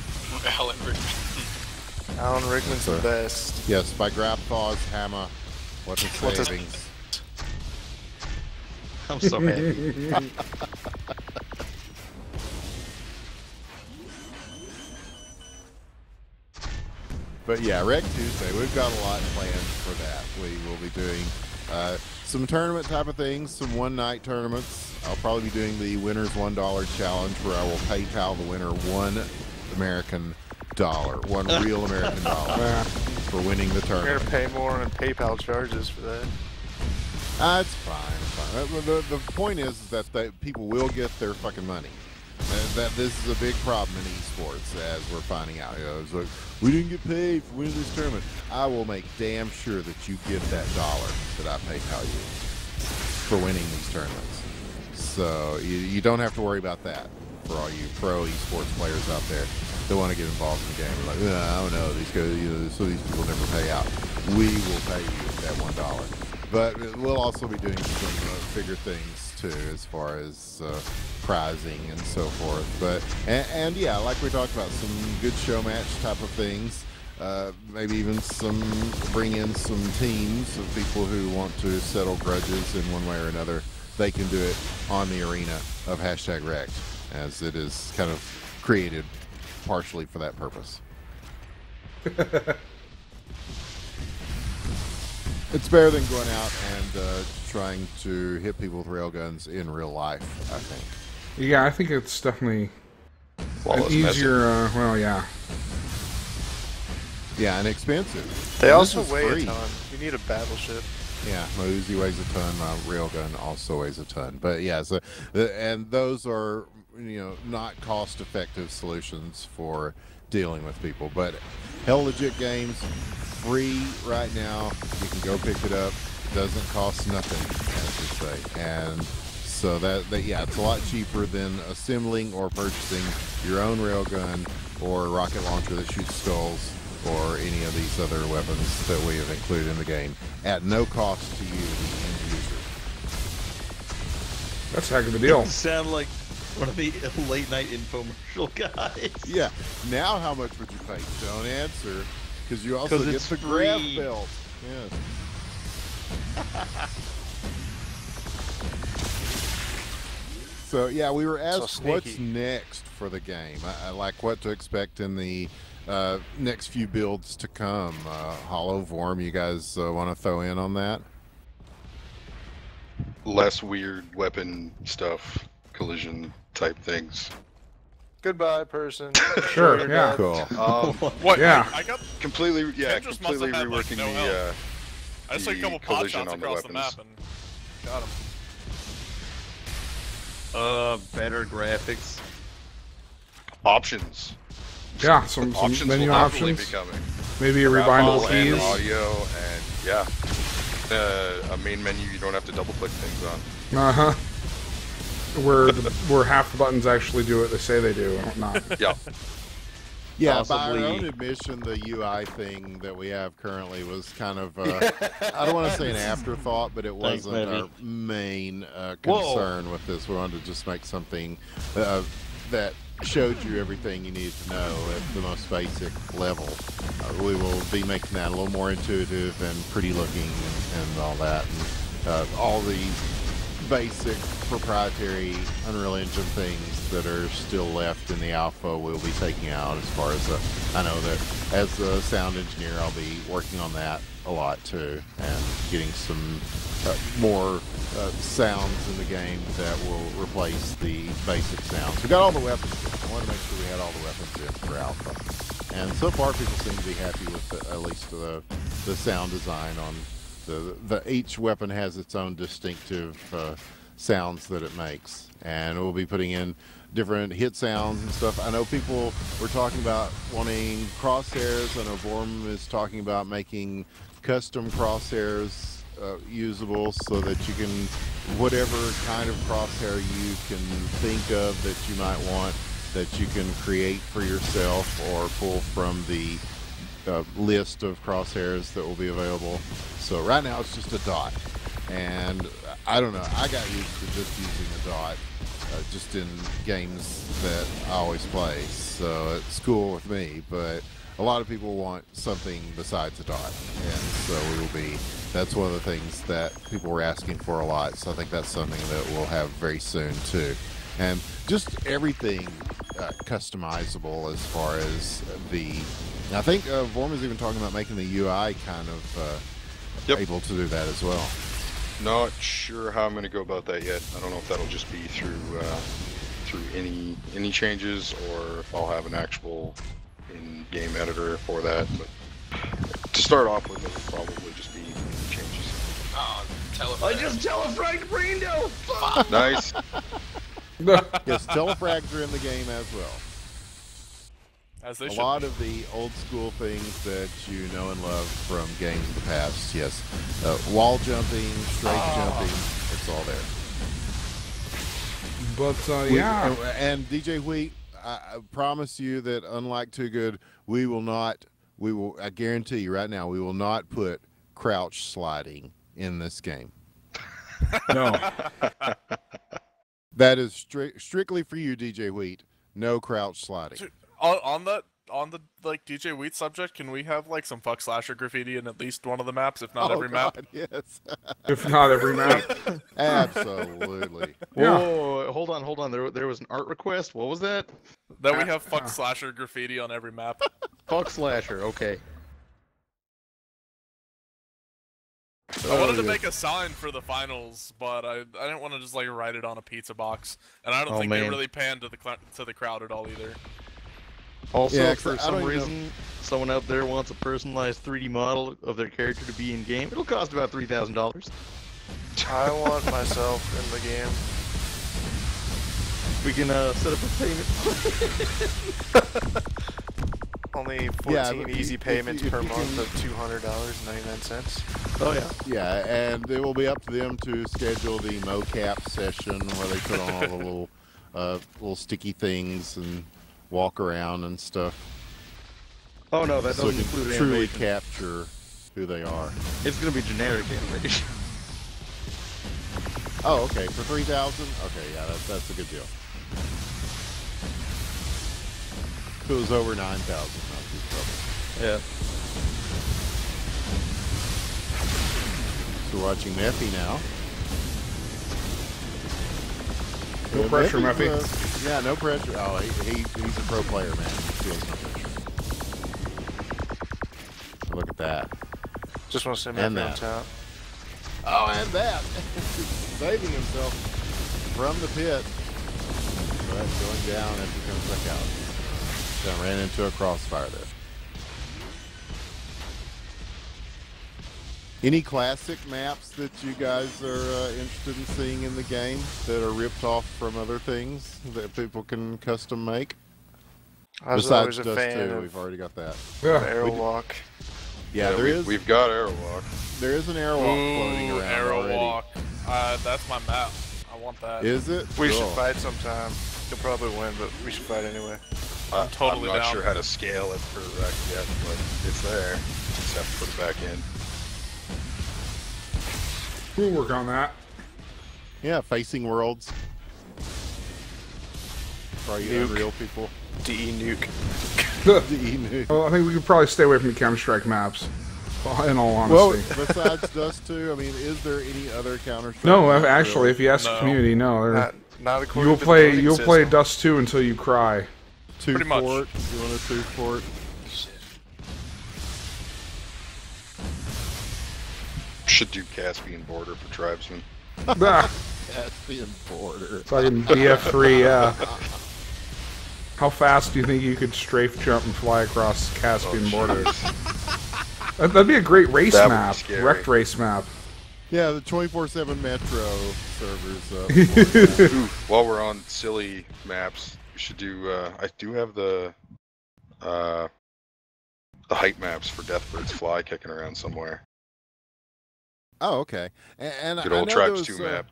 Alan Rickman. Alan Rickman's the best. Yes, by Grabthaw's Hammer. What a savings. I'm so happy. But yeah, Rekt Tuesday, we've got a lot planned for that. We will be doing some tournament type of things, some one-night tournaments. I'll probably be doing the winner's $1 challenge, where I will PayPal the winner $1 American dollar, one real American dollar for winning the You're tournament. gonna pay more on PayPal charges for that. It's fine. It's fine. The point is that people will get their fucking money. And that this is a big problem in esports, as we're finding out. You know, it's like, we didn't get paid for winning this tournament. I will make damn sure that you get that dollar that I PayPal you for winning these tournaments. So you don't have to worry about that for all you pro esports players out there that want to get involved in the game. We're like, I don't know, these guys, you know, so these people never pay out. We will pay you that $1. But we'll also be doing some bigger things too, as far as prizing and so forth. But and yeah, like we talked about, some good show match type of things. Maybe even bring in some teams of people who want to settle grudges in one way or another. They can do it on the arena of #Rekt. as it is kind of created partially for that purpose. It's better than going out and trying to hit people with railguns in real life, I think. Yeah, I think it's definitely an easier, well, yeah. Yeah, and expensive. They And also this is weigh free. a ton. You need a battleship. Yeah, my Uzi weighs a ton. My railgun also weighs a ton. But yeah, so and those are not cost-effective solutions for dealing with people. But Hell Legit Games, free right now. You can go pick it up. Doesn't cost nothing, as we say. And so that yeah, it's a lot cheaper than assembling or purchasing your own railgun or rocket launcher that shoots skulls, or any of these other weapons that we have included in the game, at no cost to you, the end user. That's a heck of a deal. You sound like one of the late night infomercial guys. Yeah. Now, how much would you pay? Don't answer, because you also 'Cause get it's the grab free. belt. Yes. So yeah, we were asked what's sneaky. next for the game. I like what to expect in the next few builds to come. Hollow Vorm, you guys want to throw in on that? Less weird weapon stuff, collision type things. Goodbye, person. Sure, You're yeah. dead. Cool. What? Yeah. I got. Completely, yeah, Ken just must completely have had, like, reworking no the health. I just took a couple pot collision shots on the across the weapons. map and got him. Better graphics. Options. Yeah, some Options menu will definitely options. be coming. Maybe rewindable Graphical and keys. audio, and yeah, a main menu you don't have to double click things on. Uh-huh. Where half the buttons actually do what they say they do. Not. Yeah, Yeah, Possibly. by our own admission, the UI thing that we have currently was kind of, I don't want to say an afterthought, but it Thanks, wasn't Mevy. our main Whoa. concern with this. We wanted to just make something that showed you everything you needed to know at the most basic level. We will be making that a little more intuitive and pretty looking and all that. And all the basic proprietary Unreal Engine things that are still left in the alpha we'll be taking out. As far as I know that as a sound engineer I'll be working on that a lot too, and getting some more sounds in the game that will replace the basic sounds. We got all the weapons in. I wanted to make sure we had all the weapons in for alpha, and so far people seem to be happy with at least the sound design on each weapon has its own distinctive sounds that it makes, and we'll be putting in different hit sounds and stuff. I know people were talking about wanting crosshairs. I know Vorm is talking about making custom crosshairs usable, so that you can, whatever kind of crosshair you can think of that you might want, that you can create for yourself or pull from the list of crosshairs that will be available. So right now it's just a dot, and I don't know, I got used to just using a dot just in games that I always play, so it's cool with me, but a lot of people want something besides a dot, and so that's one of the things that people were asking for a lot, so I think that's something that we'll have very soon too. And just everything customizable as far as I think Vorm is even talking about making the UI kind of able to do that as well. not sure how I'm going to go about that yet. I don't know if that'll just be through any changes, or if I'll have an actual in-game editor for that. But to start off with, it'll probably just be changes. Oh, I just telefragged Brando! Fuck! Nice. Yes, telefrags are in the game as well. As they A should. lot of the old school things that you know and love from games of the past, yes. Wall jumping, straight jumping, it's all there. But yeah, And DJ Wheat, I promise you that unlike Too Good, I guarantee you right now, we will not put crouch sliding in this game. no. That is strictly for you, DJ Wheat. No crouch sliding. Dude, on the like DJ Wheat subject, can we have like some fuck slasher graffiti in at least one of the maps, if not every map? God, yes. If not every map. Absolutely. Yeah. Whoa, hold on. There was an art request. What was that? That we have fuck slasher graffiti on every map. Fuck slasher. Okay. I wanted to make a sign for the finals, but I didn't want to just like write it on a pizza box, and I don't think they really panned to the crowd at all either. Also, Yeah, for some reason, someone out there wants a personalized 3D model of their character to be in game. It'll cost about $3,000. I want myself in the game. We can set up a payment. Only 14 easy payments per month of $200.99. Oh yeah. Yeah, and it will be up to them to schedule the mocap session where they put on all the little sticky things and walk around and stuff. Oh no, that so doesn't it can include truly animation. capture who they are. It's gonna be generic animation. Oh, okay, for 3,000. Okay, yeah, that's a good deal. If it was over 9,000, that'd be trouble. Yeah. So we're watching Meffy now. No pressure, Meffy's, Meffy. yeah, no pressure. Oh, he's a pro player, man. He feels no pressure. Look at that. Just want to say And Meffy on that. top. Oh, and that. Saving himself from the pit. But going down as he comes back out. Then ran into a crossfire there. Any classic maps that you guys are interested in seeing in the game that are ripped off from other things that people can custom make? I was Besides always a Dust fan 2, of we've already got that. Airwalk. Yeah, there is. We've got Airwalk. There is an airwalk floating around already. Airwalk. That's my map. I want that. Is it? We Cool. should fight sometime. You'll probably win, but we should fight anyway. I'm totally I'm not down. sure how to scale it for rekt yet, but it's there. Just have to put it back in. We'll work on that. Yeah, Facing Worlds. For you Nuke. Unreal people. DE nuke. Nuke. Well, I think we could probably stay away from the Counter-Strike maps. Well, in all Well, honesty. besides Dust 2, I mean, is there any other Counter-Strike? No, maps, actually, really? if you ask the community, no. Not according You'll to the play voting you'll play system. Dust 2 until you cry. Two Pretty much. Fort. You want a 2 Fort? Should do Caspian Border for tribesmen. Ah, Caspian Border. fucking BF3, yeah. How fast do you think you could strafe jump and fly across the Caspian border? That'd be a great race That would be map. scary. Wrecked race map. Yeah, the 24/7 Metro servers up. Ooh, while we're on silly maps, we should do. I do have the height maps for Deathbird's Fly kicking around somewhere. Oh, okay. And Good I old know Tribes those, 2 map.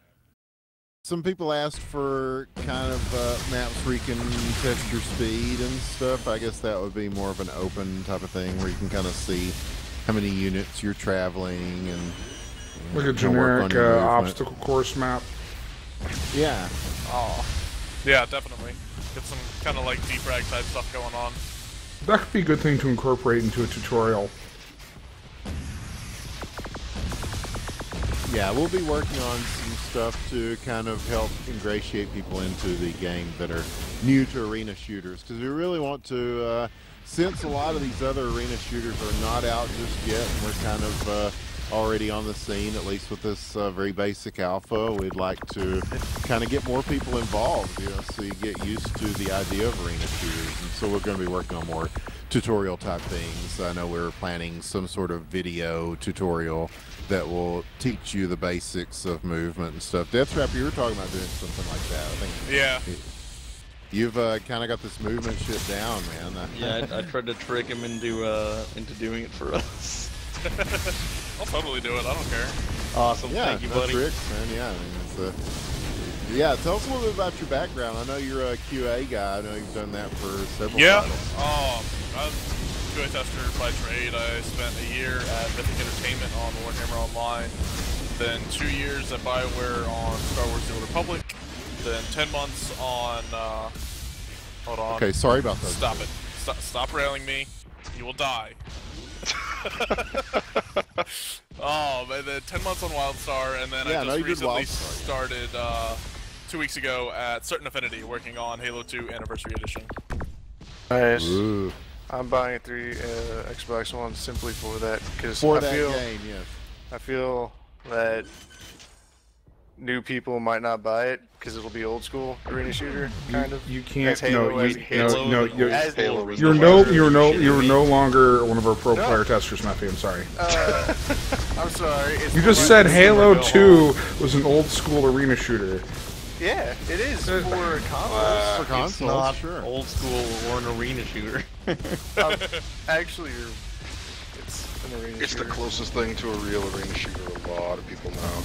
Some people asked for kind of maps where you can test your speed and stuff. I guess that would be more of an open type of thing where you can kind of see how many units you're traveling and Like a kinda work on generic your movement. obstacle course map. Yeah. Oh. Yeah, definitely. Get some kind of like defrag type stuff going on. That could be a good thing to incorporate into a tutorial. Yeah, we'll be working on some stuff to kind of help ingratiate people into the game that are new to arena shooters, because we really want to, since a lot of these other arena shooters are not out just yet, and we're kind of already on the scene, at least with this very basic alpha, we'd like to kind of get more people involved, you know, so you get used to the idea of arena shooters. And so we're going to be working on more tutorial type things. I know we're planning some sort of video tutorial that will teach you the basics of movement and stuff. Deathtrap, you were talking about doing something like that. I think Yeah. you've kind of got this movement shit down, man. Yeah, I tried to trick him into doing it for us. I'll totally do it. I don't care. Awesome, Yeah, thank you, no buddy. tricks, man. Yeah, I mean, it's yeah, tell us a little bit about your background. I know you're a QA guy. I know you've done that for several Yeah. titles. I'm a QA tester by trade. I spent a year at Mythic Entertainment on Warhammer Online, then 2 years at BioWare on Star Wars: The Old Republic, then 10 months on. Hold on. Okay, sorry about that. Stop it. Stop railing me. You will die. Oh, man, then 10 months on WildStar, and then Yeah, I no, just you did recently WildStar, started 2 weeks ago at Certain Affinity, working on Halo 2 Anniversary Edition. Nice. Ooh. I'm buying a Xbox One simply for that, because For I that feel game, yes. I feel that new people might not buy it because it'll be old school arena shooter kind of. You can't. As Halo, No, as you, Halo, no, as you're, Halo was you're the no, first. you're no longer one of our pro player testers, Matthew. I'm sorry. I'm sorry. It's You just said Halo 2 was an old school arena shooter. Yeah, it is for consoles. For consoles, It's not sure. old school or an arena shooter. Actually, it's an arena It's shooter. the closest thing to a real arena shooter a lot of people know.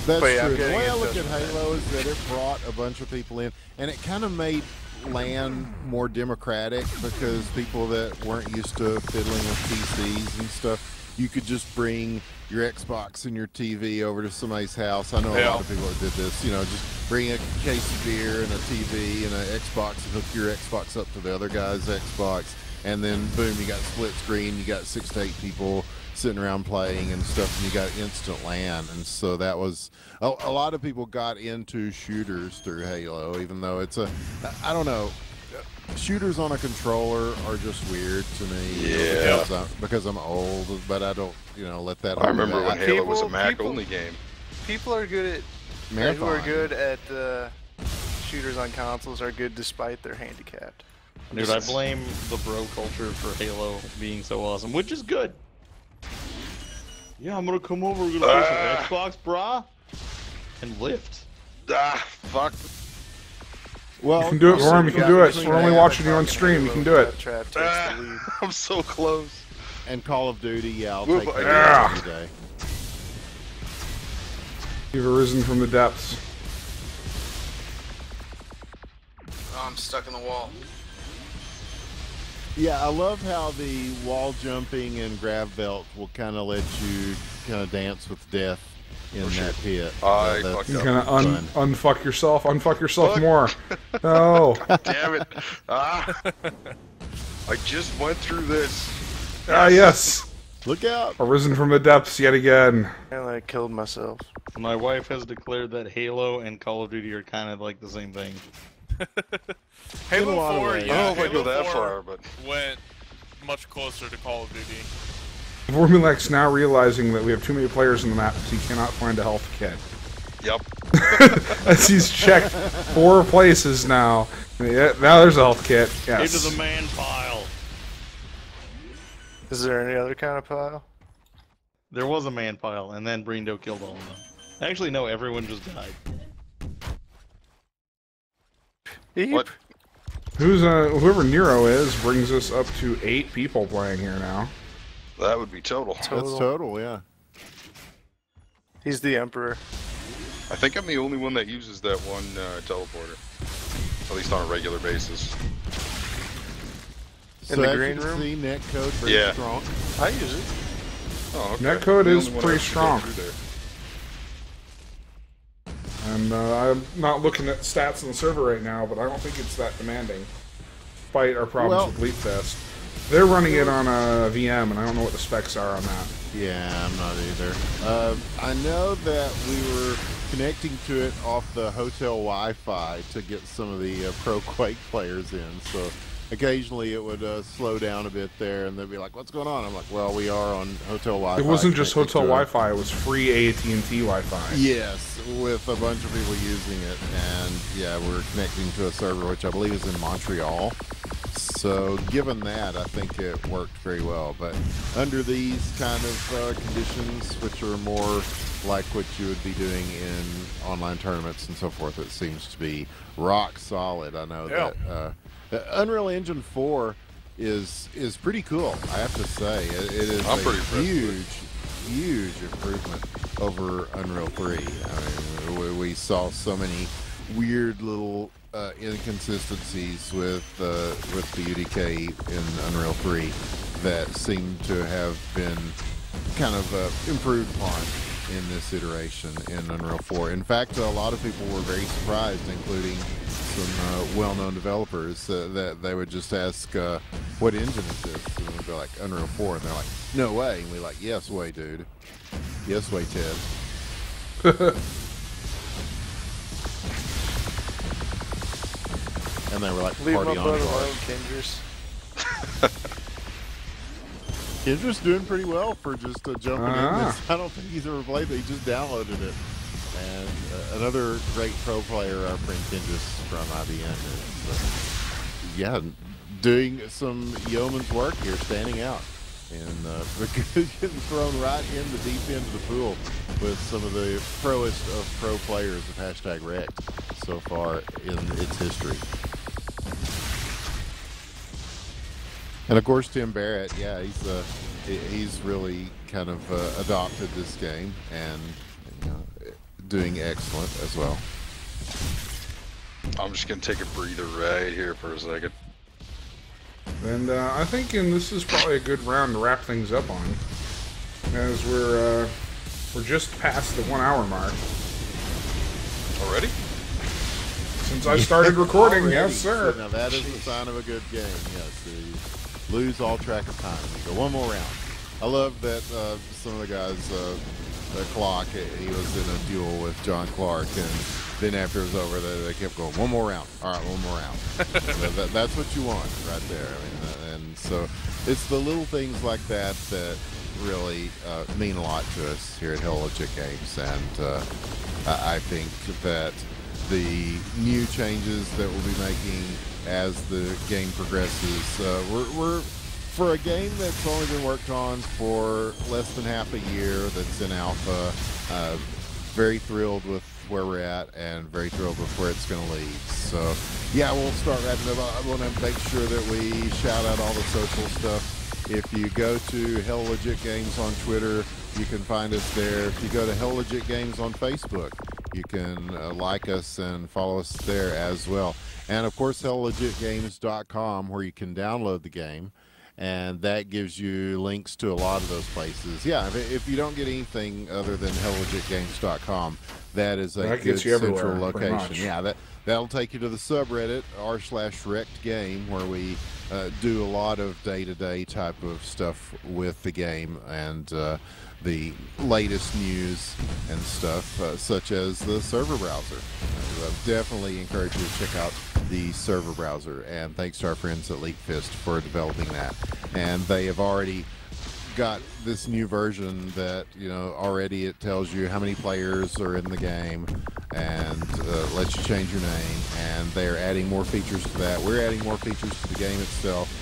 That's But yeah, I'm true. The getting way I into look at that. Halo is that it brought a bunch of people in, and it kind of made LAN more democratic because people that weren't used to fiddling with PCs and stuff, you could just bring your Xbox and your TV over to somebody's house. I know a lot of people that did this. You know, just bring a case of beer and a TV and an Xbox and hook your Xbox up to the other guy's Xbox, and then boom, you got split screen. You got 6 to 8 people sitting around playing and stuff, and you got instant LAN. And so that was a lot of people got into shooters through Halo, even though it's I don't know, shooters on a controller are just weird to me. Yeah. Because I'm old, but I don't, let that. I remember when Halo was a People- Mac-only game. People are good at who are good at shooters on consoles are good despite their handicap. Dude, I blame the bro culture for Halo being so awesome, which is good. Yeah, I'm gonna come over, we're gonna play some Xbox, brah, and lift. Fuck. Well, You can do it for him. You can do it. We're only watching you on stream. You can do it. Trap takes the lead. I'm so close. And Call of Duty, yeah, I'll Well, take that yeah. any day. You've arisen from the depths. Oh, I'm stuck in the wall. Yeah, I love how the wall jumping and grab belt will kind of let you kind of dance with death in that pit. I That's fucked You up. kind of fun. unfuck yourself. Unfuck yourself Fuck. more. No. Damn it. I just went through this. Yes. Look out! Arisen from the depths yet again. And I killed myself. My wife has declared that Halo and Call of Duty are kind of like the same thing. Halo In a lot of 4, ways. yeah, I don't know if I Halo go that 4 far, but went much closer to Call of Duty. Formulax now realizing that we have too many players in the map because he cannot find a health kit. yep. As he's checked 4 places now. Yeah, now there's a health kit. Yes. Into the man pile. Is there any other kind of pile? There was a man pile, and then Brindo killed all of them. Actually, no, everyone just died. What? Who's whoever Nero is brings us up to 8 people playing here now. That would be total. That's total, yeah. He's the Emperor. I think I'm the only one that uses that one teleporter. At least on a regular basis. So In the as green you can room? see, netcode very Yeah. strong. I use it. Oh, okay. Netcode The is only one pretty I actually strong. go through there. And I'm not looking at stats on the server right now, but I don't think it's that demanding. Despite our problems Well- with Leap Fest. They're running it on a VM, and I don't know what the specs are on that. Yeah, I'm not either. I know that we were connecting to it off the hotel Wi-Fi to get some of the pro Quake players in. So occasionally it would slow down a bit there, and they'd be like, "What's going on?" I'm like, "Well, we are on hotel Wi-Fi." It wasn't just connected hotel to it." Wi-Fi; it was free AT&T Wi-Fi. Yes, with a bunch of people using it, and yeah, we're connecting to a server which I believe is in Montreal. So given that, I think it worked very well. But under these kind of conditions, which are more like what you would be doing in online tournaments and so forth, it seems to be rock solid. I know that Unreal Engine 4 is pretty cool, I have to say. It is I'm a pretty impressed with huge improvement over Unreal 3. I mean, we saw so many weird little inconsistencies with the UDK in Unreal 3 that seem to have been kind of improved upon in this iteration in Unreal 4. In fact, a lot of people were very surprised, including some well-known developers, that they would just ask, what engine is this? And we'd be like, Unreal 4. And they're like, no way. And we're like, yes way, dude. Yes way, Ted. and they were like Leave my party on brother guard. alone, Kendris. Kendra's doing pretty well for just jumping in Ah. this. I don't think he's ever played it. He just downloaded it. And another great pro player, our friend Kendris from IBM, is yeah, doing some yeoman's work here, standing out. And getting thrown right in the deep end of the pool with some of the proest of pro players of hashtag rekt so far in its history. And of course, Tim Barrett, yeah, he's really kind of adopted this game and doing excellent as well. I'm just gonna take a breather right here for a second. And I think this is probably a good round to wrap things up on, as we're just past the 1 hour mark. Already? Since I started recording, Already. yes, sir. So now that is the sign of a good game. Yes, you lose all track of time. You go one more round. I love that some of the guys, Clock, he was in a duel with John Clark, and then after it was over, they kept going, one more round. All right, one more round. So that's what you want right there. I mean, and so it's the little things like that that really mean a lot to us here at Hell Legit Games, and I think that the new changes that we'll be making as the game progresses, we're for a game that's only been worked on for less than half a year, that's in alpha, very thrilled with where we're at and very thrilled with where it's going to lead. So yeah, we'll start wrapping up. I want to make sure that we shout out all the social stuff. If you go to Hell Legit Games on Twitter, you can find us there. If you go to Hell Legit Games on Facebook, you can like us and follow us there as well. And of course, helllegitgames.com, where you can download the game. And that gives you links to a lot of those places. Yeah, if you don't get anything other than helllegitgames.com, that is a That good gets you central everywhere, pretty location. much. Yeah, that'll take you to the subreddit r/rektgame, where we do a lot of day-to-day type of stuff with the game and the latest news and stuff, such as the server browser. I definitely encourage you to check out the server browser, and thanks to our friends at LeakFist for developing that. And they have already got this new version that, already it tells you how many players are in the game and lets you change your name, and they're adding more features to that. We're adding more features to the game itself.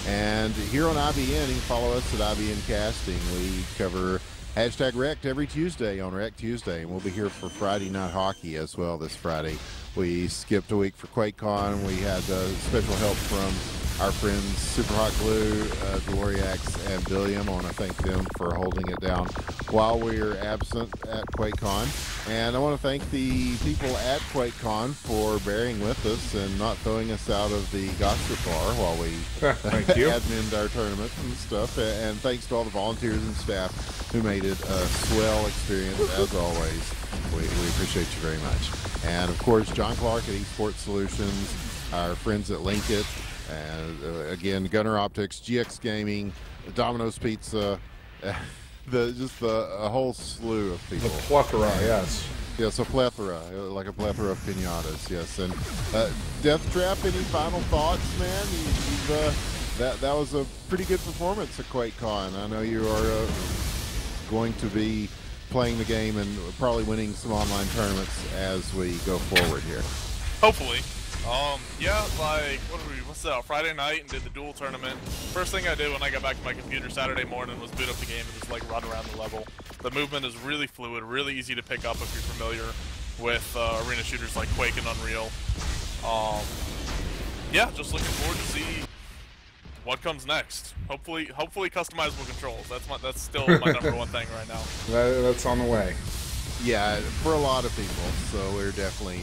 And here on IBN, you can follow us at IBN Casting. We cover hashtag rekt every Tuesday on Rekt Tuesday, and we'll be here for Friday Night Hockey as well this Friday. We skipped a week for QuakeCon. We had special help from our friends Super Hot Glue, Gloriax, and Billiam. I want to thank them for holding it down while we were absent at QuakeCon. And I want to thank the people at QuakeCon for bearing with us and not throwing us out of the gossip bar while we Thank you. adminned our tournament and stuff. And thanks to all the volunteers and staff who made it a swell experience, as always. We appreciate you very much. And of course, John Clark at Esports Solutions, our friends at Linkit, and again, Gunner Optics, GX Gaming, Domino's Pizza, a whole slew of people. The plethora, yes. Yes, a plethora, like a plethora of pinatas, yes. And Death Trap, any final thoughts, man? That was a pretty good performance at QuakeCon. I know you are going to be playing the game and probably winning some online tournaments as we go forward here. Hopefully. Yeah, what's that, Friday night and did the duel tournament. First thing I did when I got back to my computer Saturday morning was boot up the game and just run around the level. The movement is really fluid, really easy to pick up if you're familiar with arena shooters like Quake and Unreal. Yeah, just looking forward to see what comes next. Hopefully customizable controls. That's still my number one thing right now. That's on the way. Yeah, for a lot of people. So we're definitely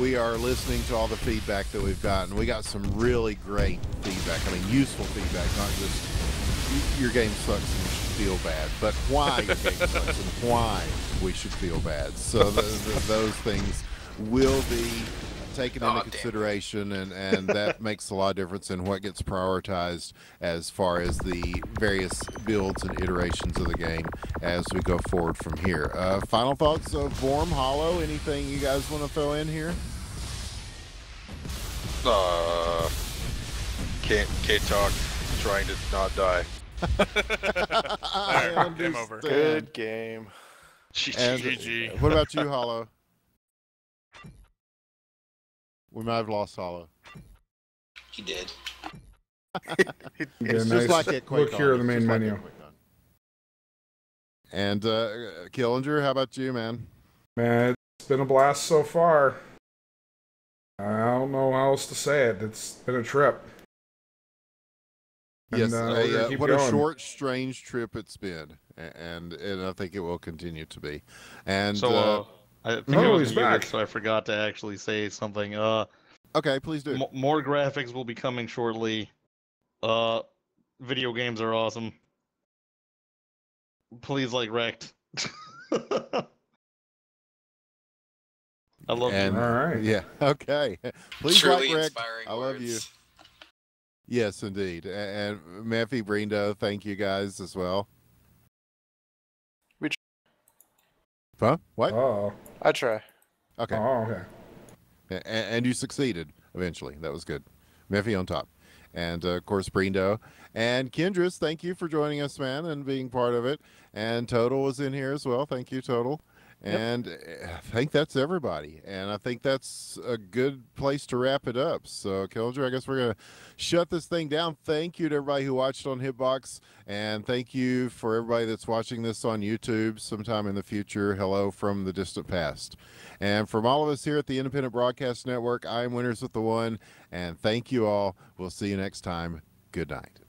we are listening to all the feedback that we've gotten. We got some really great feedback. I mean, useful feedback, not just your game sucks and you should feel bad, but why your game sucks and why we should feel bad. So those things will be taken into consideration, and that makes a lot of difference in what gets prioritized as far as the various builds and iterations of the game as we go forward from here. Final thoughts of Vorm, Hollow, anything you guys want to throw in here? Can't talk. Trying to not die. I Alright, game over. understand. Good game. And GG. what about you, Hollow? We might have lost Hollow. He did. Get a It's just nice like at look QuakeCon. here at the It's main just like menu. at QuakeCon. And Killinger, how about you, man? Man, it's been a blast so far. I don't know how else to say it. It's been a trip. Yes, And, we're gonna keep what a going. short, strange trip it's been, and I think it will continue to be. And So, I think Oh, I was he's muted, back. so I forgot to actually say something. okay, please do. More graphics will be coming shortly. Video games are awesome. Please like rekt. I love And you. All right. yeah, okay. Please Truly like Rick. inspiring I love you. words. Yes, indeed. And Mephi, Brindo, thank you guys as well. Huh? What? Oh. I try. Okay. Oh, okay. And you succeeded eventually. That was good. Mephi on top. And of course, Brindo. And Kendris, thank you for joining us, man, and being part of it. And Total was in here as well. Thank you, Total. And I think that's everybody. And I think that's a good place to wrap it up. So, Killinger, I guess we're going to shut this thing down. Thank you to everybody who watched on Hitbox. And thank you for everybody that's watching this on YouTube sometime in the future. Hello from the distant past. And from all of us here at the Independent Broadcast Network, I'm Winners with the One. And thank you all. We'll see you next time. Good night.